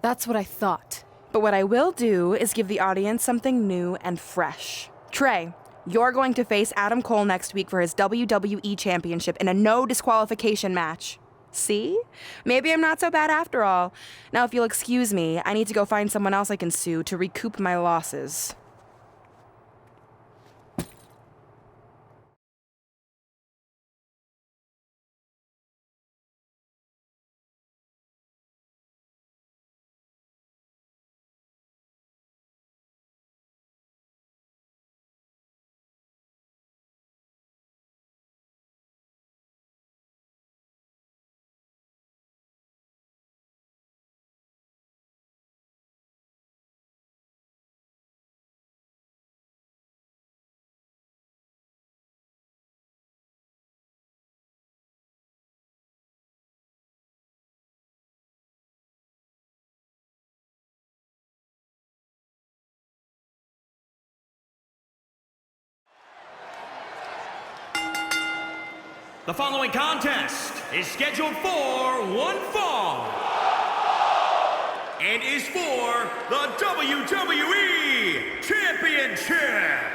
S4: That's what I thought.
S5: But what I will do is give the audience something new and fresh. Trey, you're going to face Adam Cole next week for his WWE Championship in a no disqualification match. See? Maybe I'm not so bad after all. Now, if you'll excuse me, I need to go find someone else I can sue to recoup my losses.
S7: The following contest is scheduled for one fall and is for the WWE Championship.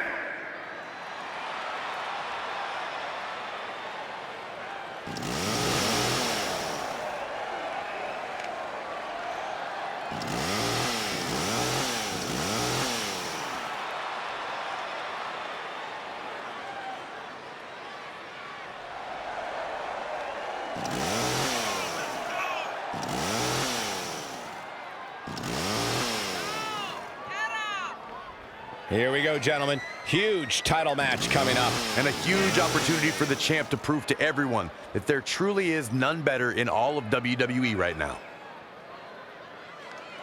S9: Here we go, gentlemen. Huge title match coming up.
S8: And a huge opportunity for the champ to prove to everyone that there truly is none better in all of WWE right now.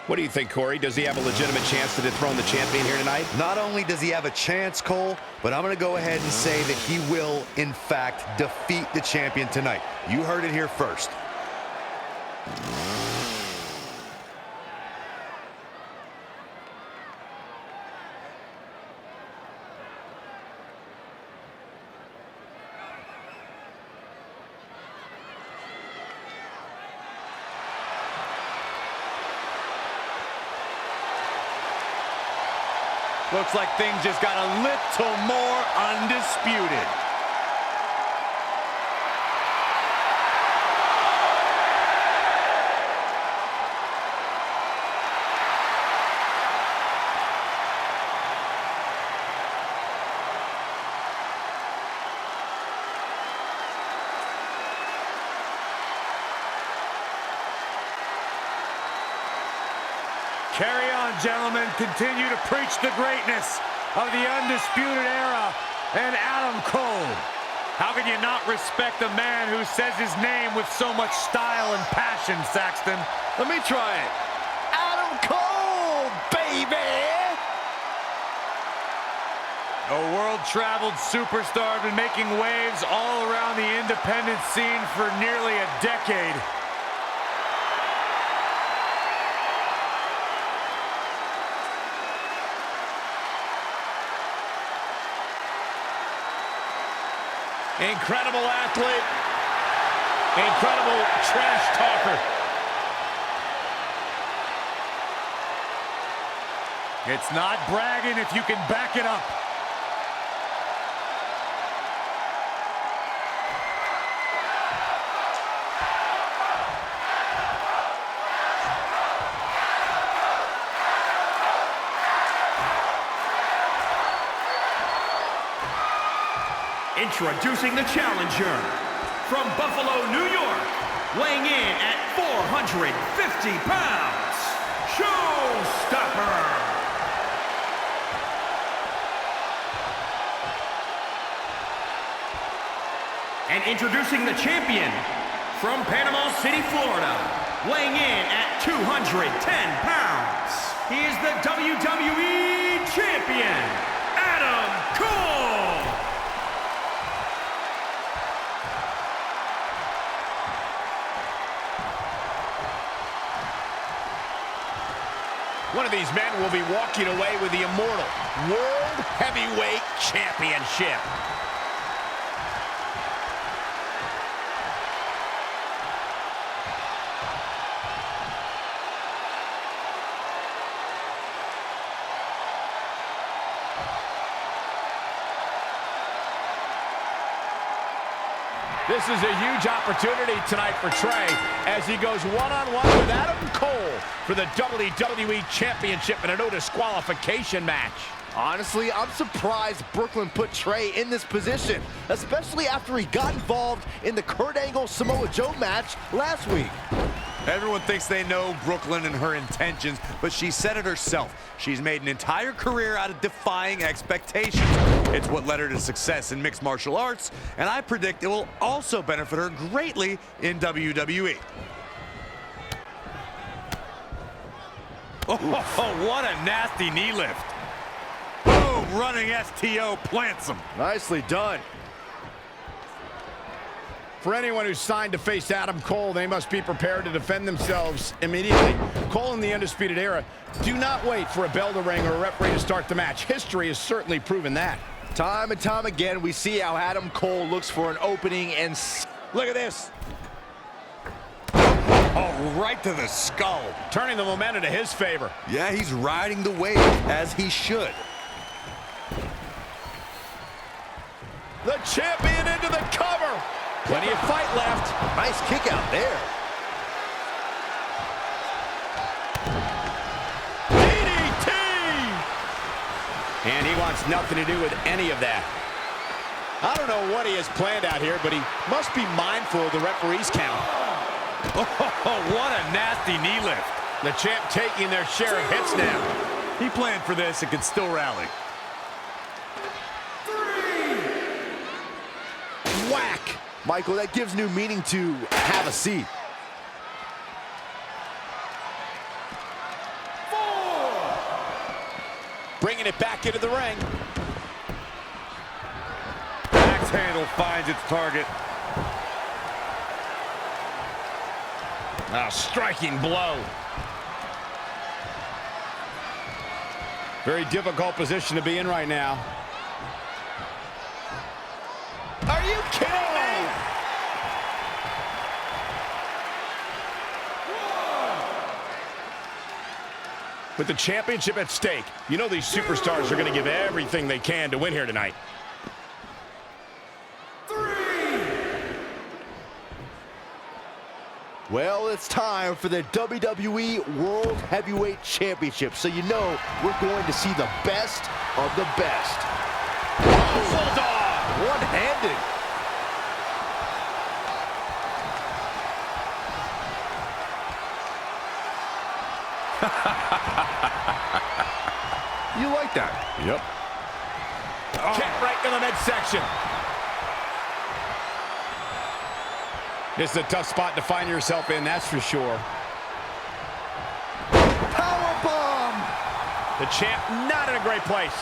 S9: What do you think, Corey? Does he have a legitimate chance to dethrone the champion here tonight?
S8: Not only does he have a chance, Cole, but I'm going to go ahead and say that he will, in fact, defeat the champion tonight. You heard it here first. Looks like things just got a little more undisputed. Carry on, gentlemen. Continue to preach the greatness of the Undisputed Era and Adam Cole. How can you not respect a man who says his name with so much style and passion, Saxton? Let me try it. Adam Cole, baby! A world-traveled superstar, been making waves all around the independent scene for nearly a decade.
S9: Incredible athlete. Incredible trash talker.
S8: It's not bragging if you can back it up.
S7: Introducing the challenger from Buffalo, New York, weighing in at 450 pounds, Showstopper. And introducing the champion from Panama City, Florida, weighing in at 210 pounds, he is the WWE Champion, Adam Cole.
S9: One of these men will be walking away with the immortal World Heavyweight Championship. This is a huge opportunity tonight for Trey as he goes one-on-one with Adam Cole for the WWE Championship in a no disqualification match.
S13: Honestly, I'm surprised Brooklyn put Trey in this position, especially after he got involved in the Kurt Angle-Samoa Joe match last week.
S8: Everyone thinks they know Brooklyn and her intentions, but she said it herself. She's made an entire career out of defying expectations. It's what led her to success in mixed martial arts, and I predict it will also benefit her greatly in WWE. Oh, what a nasty knee lift. Boom, running STO plants him.
S16: Nicely done. For anyone who's signed to face Adam Cole, they must be prepared to defend themselves immediately. Cole and the Undisputed Era do not wait for a bell to ring or a referee to start the match. History has certainly proven that.
S13: Time and time again, we see how Adam Cole looks for an opening and...
S16: Look at this.
S8: Oh, right to the skull.
S16: Turning the momentum to his favor.
S8: Yeah, he's riding the wave, as he should.
S16: The champion into the cover.
S9: Plenty of fight left.
S13: Nice kick out there.
S16: DDT!
S9: And he wants nothing to do with any of that.
S16: I don't know what he has planned out here, but he must be mindful of the referee's count.
S8: Oh, what a nasty knee lift.
S16: The champ taking their share of hits now.
S8: He planned for this and could still rally.
S16: Whack!
S13: Michael, that gives new meaning to have a seat.
S16: 4. Bringing it back into the ring.
S8: Axe handle finds its target.
S16: A striking blow. Very difficult position to be in right now. Are you kidding me? With the championship at stake, you know these superstars are going to give everything they can to win here tonight.
S13: 3. Well, it's time for the WWE World Heavyweight Championship, so you know we're going to see the best of the best.
S16: Oh, Bulldog!
S13: One-handed.
S16: You like that? Yep. Kick right to the midsection. This is a tough spot to find yourself in, that's for sure.
S13: Powerbomb!
S16: The champ not in a great place.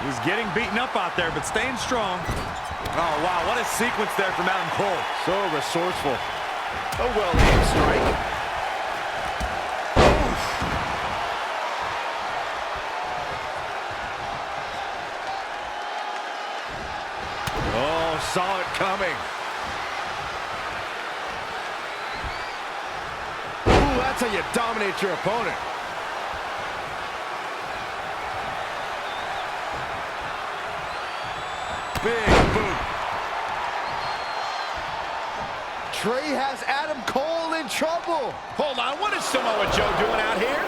S8: He's getting beaten up out there, but staying strong. Oh, wow, what a sequence there from Adam Cole.
S16: So resourceful. A well-aimed strike.
S8: Oh, saw it coming.
S16: Ooh, that's how you dominate your opponent.
S8: Big boot.
S13: Trey has Adam Cole in trouble.
S16: Hold on, what is Samoa Joe doing out here?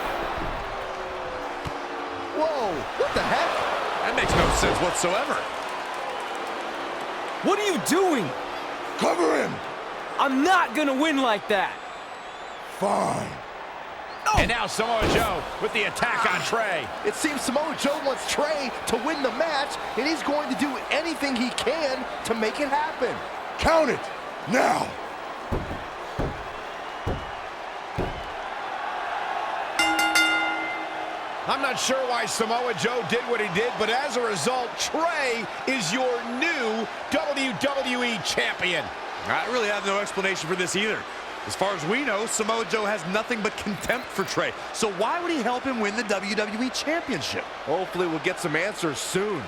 S13: Whoa, what the heck?
S8: That makes no sense whatsoever.
S10: What are you doing?
S15: Cover him.
S10: I'm not gonna win like that.
S15: Fine.
S16: And now Samoa Joe with the attack on Trey.
S13: It seems Samoa Joe wants Trey to win the match, and he's going to do anything he can to make it happen.
S15: Count it. Now.
S16: I'm not sure why Samoa Joe did what he did, but as a result, Trey is your new WWE Champion.
S8: I really have no explanation for this either. As far as we know, Samoa Joe has nothing but contempt for Trey. So why would he help him win the WWE Championship?
S13: Hopefully we'll get some answers soon.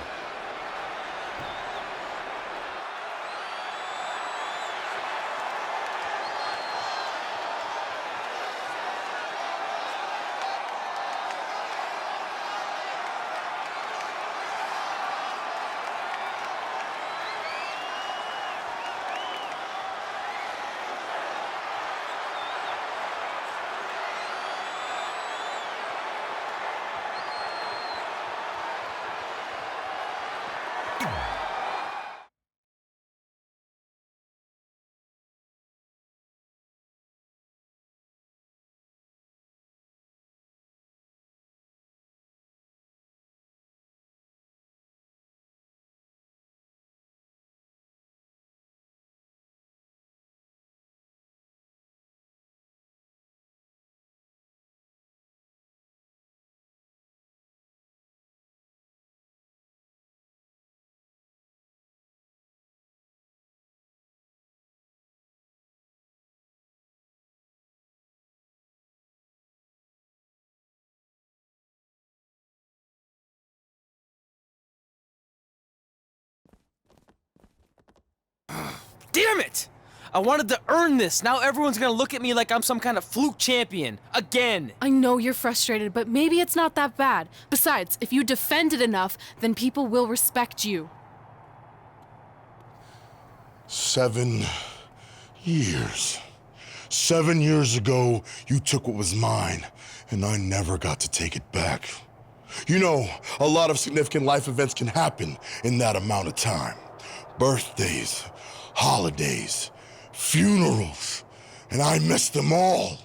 S10: Damn it! I wanted to earn this. Now everyone's gonna look at me like I'm some kind of fluke champion. Again.
S4: I know you're frustrated, but maybe it's not that bad. Besides, if you defend it enough, then people will respect you.
S15: 7 years. 7 years ago, you took what was mine, and I never got to take it back. You know, a lot of significant life events can happen in that amount of time. Birthdays, holidays, funerals, and I missed them all.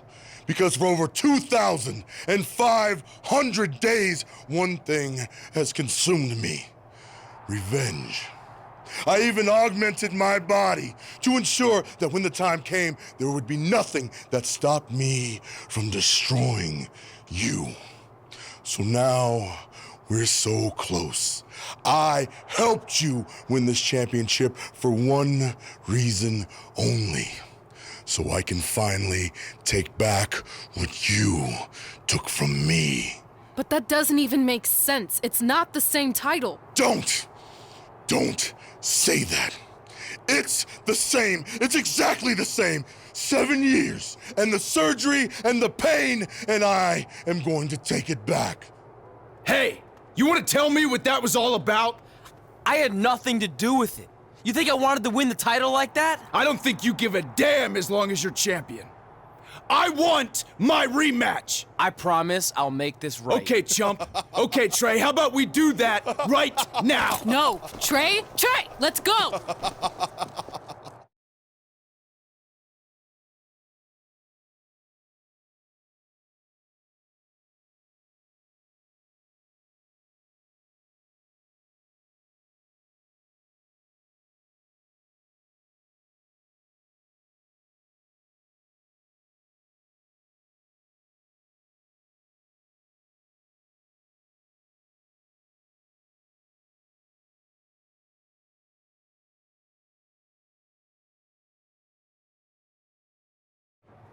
S15: Because for over 2,500 days, one thing has consumed me: revenge. I even augmented my body to ensure that when the time came, there would be nothing that stopped me from destroying you. So now, we're so close. I helped you win this championship for one reason only: so I can finally take back what you took from me.
S4: But that doesn't even make sense. It's not the same title.
S15: Don't say that. It's the same. It's exactly the same. 7 years, and the surgery, and the pain, and I am going to take it back.
S10: Hey, you want to tell me what that was all about? I had nothing to do with it. You think I wanted to win the title like that?
S17: I don't think you give a damn as long as you're champion. I want my rematch!
S10: I promise I'll make this right.
S17: Okay, chump. Okay, Trey, how about we do that right now?
S4: No, Trey, let's go!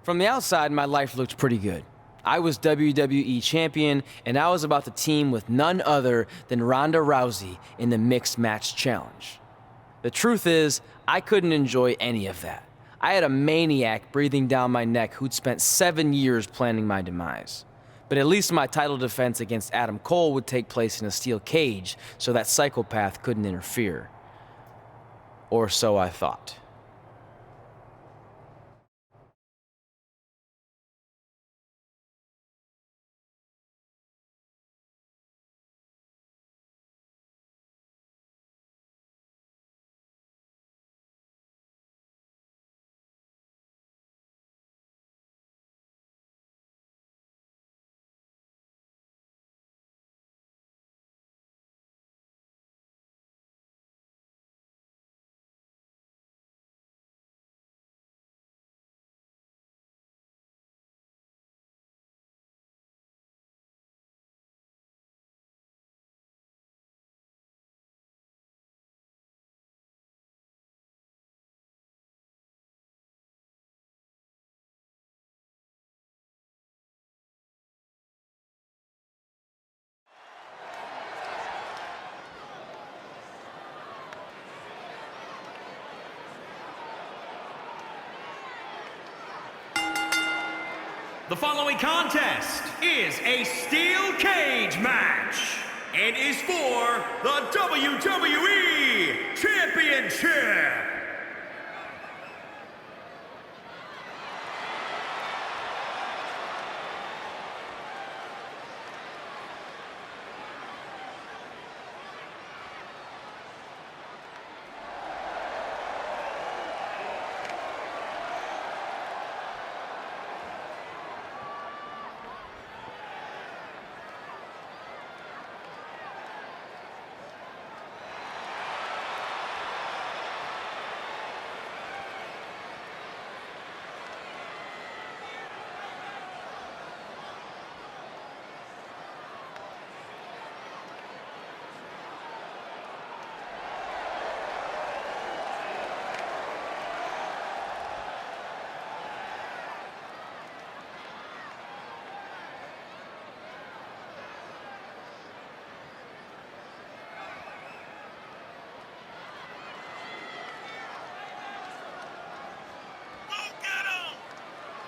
S10: From the outside, my life looked pretty good. I was WWE champion, and I was about to team with none other than Ronda Rousey in the Mixed Match Challenge. The truth is, I couldn't enjoy any of that. I had a maniac breathing down my neck who'd spent 7 years planning my demise. But at least my title defense against Adam Cole would take place in a steel cage, so that psychopath couldn't interfere. Or so I thought.
S7: The following contest is a steel cage match and is for the WWE Championship.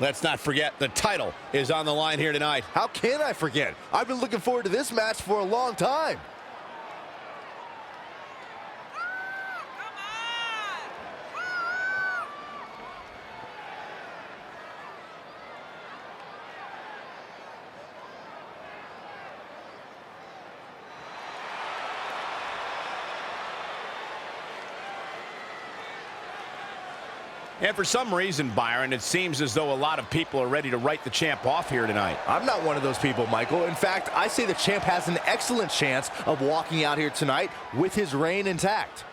S16: Let's not forget, the title is on the line here tonight.
S13: How can I forget? I've been looking forward to this match for a long time.
S9: And for some reason, Byron, it seems as though a lot of people are ready to write the champ off here tonight.
S13: I'm not one of those people, Michael. In fact, I say the champ has an excellent chance of walking out here tonight with his reign intact.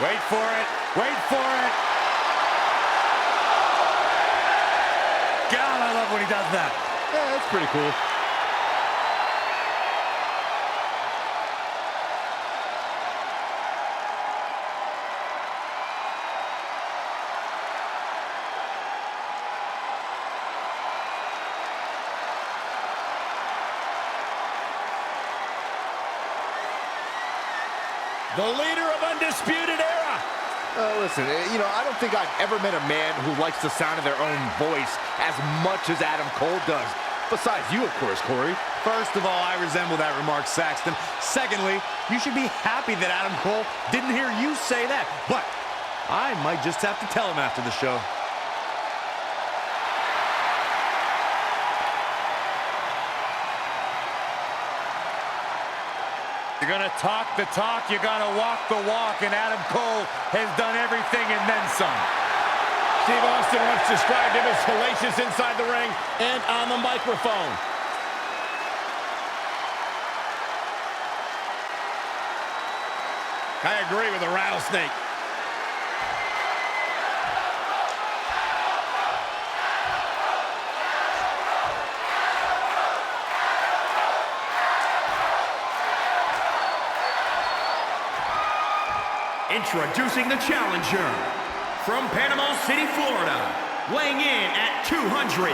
S9: Wait for it. Wait for it.
S8: God, I love when he does that.
S13: Yeah, that's pretty cool.
S9: The leader of Undisputed Era.
S13: Listen, I don't think I've ever met a man who likes the sound of their own voice as much as Adam Cole does. Besides you, of course, Corey.
S8: First of all, I resemble that remark, Saxton. Secondly, you should be happy that Adam Cole didn't hear you say that. But I might just have to tell him after the show.
S9: You're going to talk the talk, you got to walk the walk, and Adam Cole has done everything and then some. Steve Austin once described him as hellacious inside the ring and on the microphone. I agree with the rattlesnake.
S7: Introducing the challenger from Panama City, Florida, weighing in at 210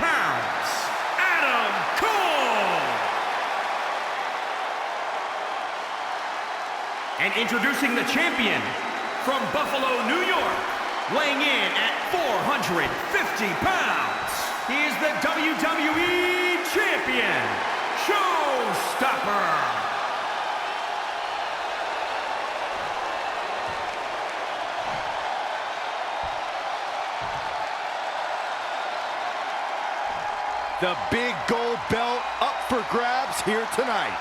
S7: pounds, Adam Cole. And introducing the champion from Buffalo, New York, weighing in at 450 pounds, he is the WWE Champion, Showstopper.
S13: The big gold belt up for grabs here tonight.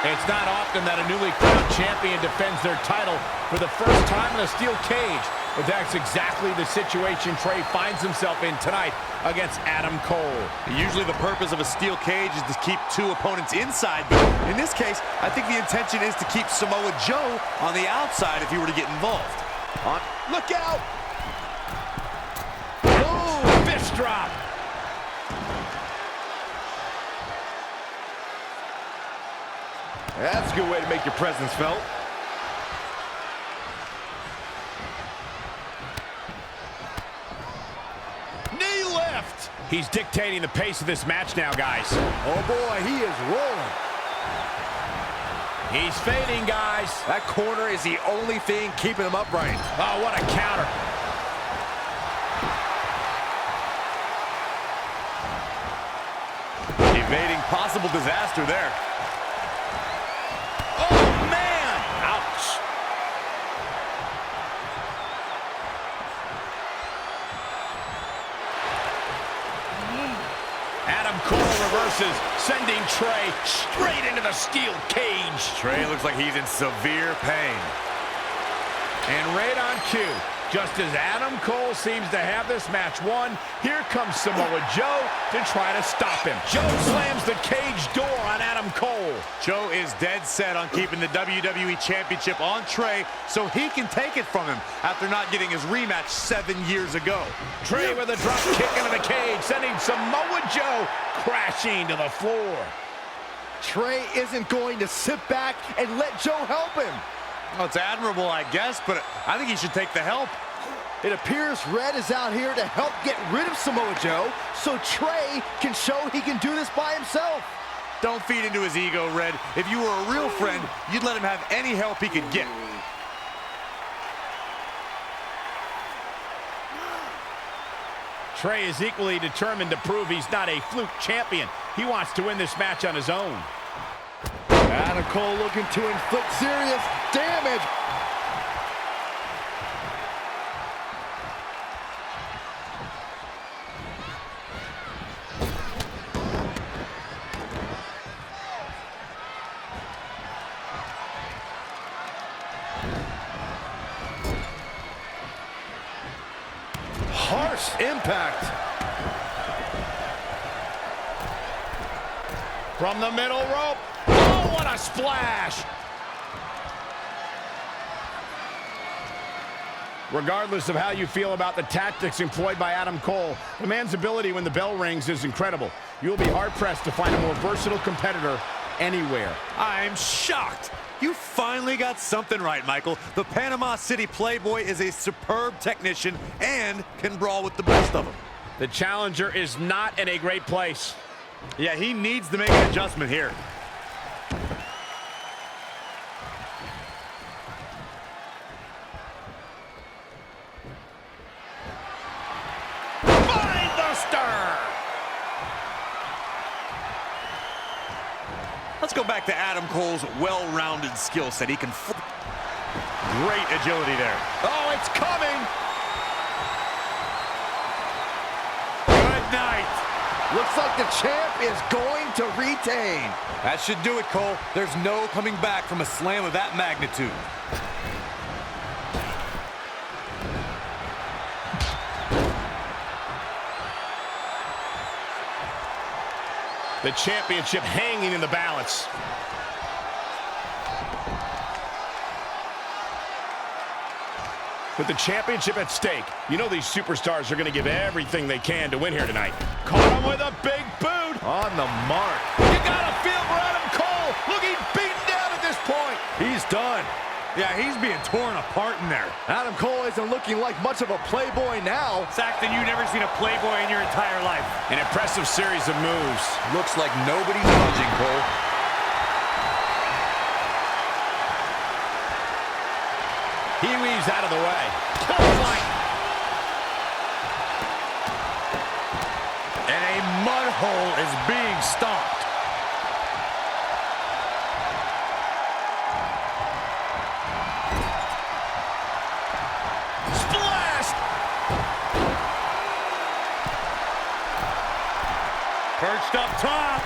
S9: It's not often that a newly crowned champion defends their title for the first time in a steel cage, but that's exactly the situation Trey finds himself in tonight against Adam Cole.
S8: Usually the purpose of a steel cage is to keep two opponents inside, but in this case, I think the intention is to keep Samoa Joe on the outside if he were to get involved.
S13: Look out!
S9: Oh, fist drop!
S13: That's a good way to make your presence felt.
S9: Knee lift! He's dictating the pace of this match now, guys.
S13: Oh boy, he is rolling.
S9: He's fading, guys.
S13: That corner is the only thing keeping him upright.
S9: Oh, what a counter.
S8: Evading possible disaster there.
S9: Oh, man! Ouch. Adam Cole reverses, sending Trey straight into the steel cage.
S8: Trey looks like he's in severe pain.
S9: And right on cue, just as Adam Cole seems to have this match won, here comes Samoa Joe to try to stop him. Joe slams the cage door on Adam Cole.
S8: Joe is dead set on keeping the WWE Championship on Trey so he can take it from him after not getting his rematch 7 years ago.
S9: Trey with a drop kick into the cage, sending Samoa Joe crashing to the floor.
S13: Trey isn't going to sit back and let Joe help him.
S8: Well, it's admirable, I guess, but I think he should take the help.
S13: It appears Red is out here to help get rid of Samoa Joe so Trey can show he can do this by himself.
S8: Don't feed into his ego, Red. If you were a real friend, you'd let him have any help he could get.
S16: Trey is equally determined to prove he's not a fluke champion. He wants to win this match on his own.
S13: Adam Cole looking to inflict serious damage.
S16: Harsh impact. From the middle rope. Oh, what a splash! Regardless of how you feel about the tactics employed by Adam Cole, the man's ability when the bell rings is incredible. You'll be hard-pressed to find a more versatile competitor anywhere.
S8: I'm shocked. You finally got something right, Michael. The Panama City Playboy is a superb technician and can brawl with the best of them.
S16: The challenger is not in a great place.
S8: Yeah, he needs to make an adjustment here. Let's go back to Adam Cole's well-rounded skill set. He can...
S16: Great agility there. Oh, it's coming!
S8: Good night.
S13: Looks like the champ is going to retain.
S8: That should do it, Cole. There's no coming back from a slam of that magnitude.
S16: The championship hanging in the balance. With the championship at stake, you know these superstars are going to give everything they can to win here tonight. Caught him with a big boot. On the mark. You got to feel for Adam Cole. Looking beaten down at this point. He's done.
S8: Yeah, he's being torn apart in there.
S13: Adam Cole isn't looking like much of a playboy now.
S8: Saxton, you've never seen a playboy in your entire life.
S16: An impressive series of moves.
S11: Looks like nobody's budging, Cole.
S16: He weaves out of the way.
S8: And a mud hole is being stomped. Perched up top.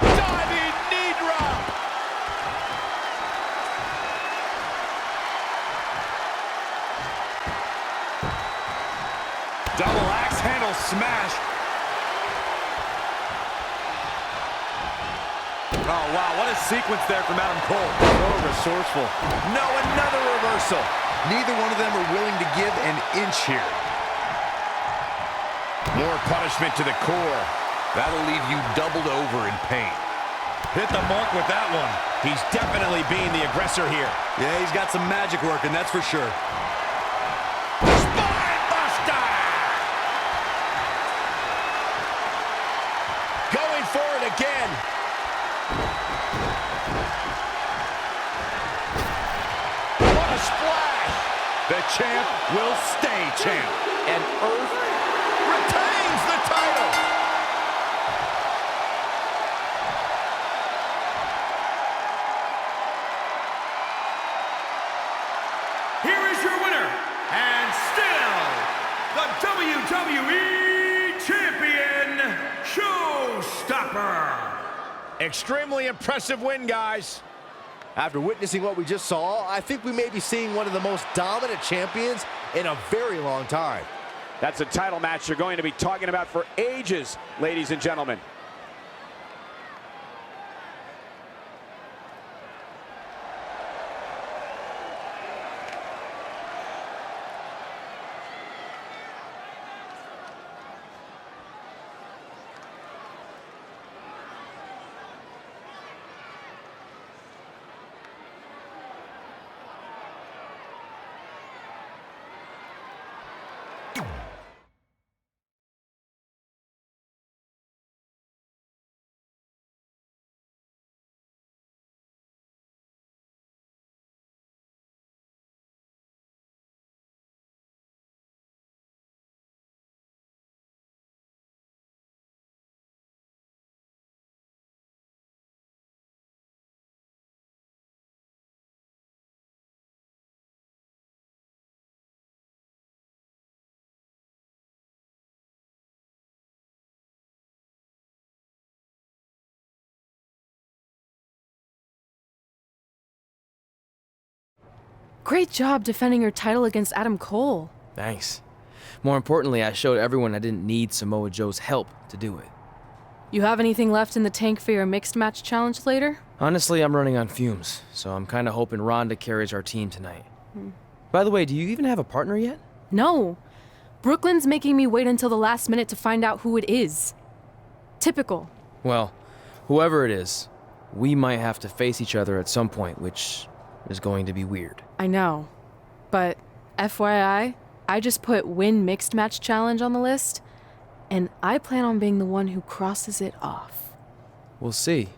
S16: Diving knee drop.
S8: Double axe handle smash. Oh, wow, what a sequence there from Adam Cole.
S13: So resourceful. No, another reversal. Neither one of them are willing to give an inch here.
S16: More punishment to the core.
S8: That'll leave you doubled over in pain.
S16: Hit the mark with that one. He's definitely being the aggressor here.
S8: Yeah, he's got some magic working, that's for sure.
S16: Spine buster! Going for it again. What a splash!
S8: The champ will stay champ.
S13: And Earth retains the title.
S7: Here is your winner, and still the WWE Champion, Showstopper.
S16: Extremely impressive win, guys.
S13: After witnessing what we just saw, I think we may be seeing one of the most dominant champions in a very long time.
S18: That's a title match you're going to be talking about for ages, ladies and gentlemen.
S4: Great job defending your title against Adam Cole.
S10: Thanks. More importantly, I showed everyone I didn't need Samoa Joe's help to do it.
S4: You have anything left in the tank for your mixed match challenge later?
S10: Honestly, I'm running on fumes, so I'm kind of hoping Rhonda carries our team tonight. By the way, do you even have a partner yet?
S4: No. Brooklyn's making me wait until the last minute to find out who it is. Typical.
S10: Well, whoever it is, we might have to face each other at some point, which is going to be weird.
S4: I know. But FYI, I just put win mixed match challenge on the list, and I plan on being the one who crosses it off.
S10: We'll see.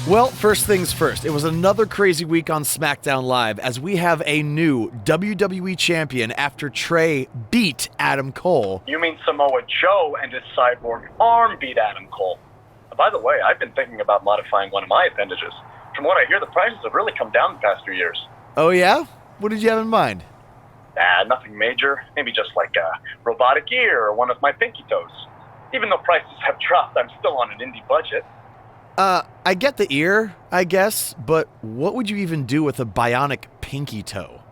S19: Well, first things first, it was another crazy week on SmackDown Live as we have a new WWE champion after Trey beat Adam Cole.
S20: You mean Samoa Joe and his cyborg arm beat Adam Cole? By the way, I've been thinking about modifying one of my appendages. From what I hear, the prices have really come down the past few years.
S19: Oh yeah? What did you have in mind?
S20: Nothing major. Maybe just like a robotic ear or one of my pinky toes. Even though prices have dropped, I'm still on an indie budget.
S19: I get the ear, I guess, but what would you even do with a bionic pinky toe?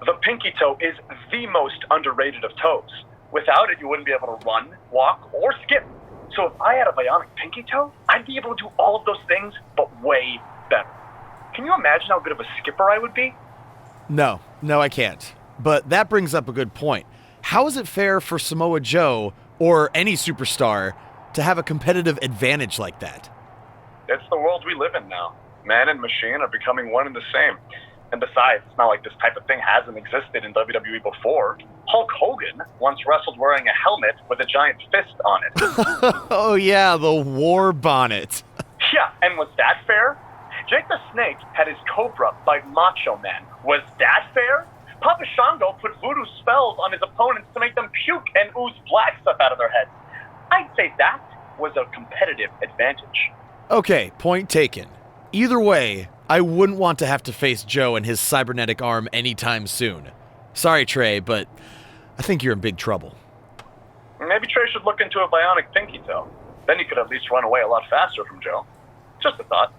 S20: The pinky toe is the most underrated of toes. Without it, you wouldn't be able to run, walk, or skip. So if I had a bionic pinky toe, I'd be able to do all of those things, but way better. Can you imagine how good of a skipper I would be?
S19: No, I can't. But that brings up a good point. How is it fair for Samoa Joe, or any superstar, to have a competitive advantage like that?
S20: It's the world we live in now. Man and machine are becoming one and the same. And besides, it's not like this type of thing hasn't existed in WWE before. Hulk Hogan once wrestled wearing a helmet with a giant fist on it.
S19: Oh yeah, the war bonnet.
S20: Yeah, and was that fair? Jake the Snake had his Cobra by Macho Man. Was that fair? Papa Shango put voodoo spells on his opponents to make them puke and ooze black stuff out of their heads. I'd say that was a competitive advantage.
S19: Okay, point taken. Either way, I wouldn't want to have to face Joe and his cybernetic arm anytime soon. Sorry, Trey, but I think you're in big trouble.
S20: Maybe Trey should look into a bionic pinky toe. Then he could at least run away a lot faster from Joe. Just a thought.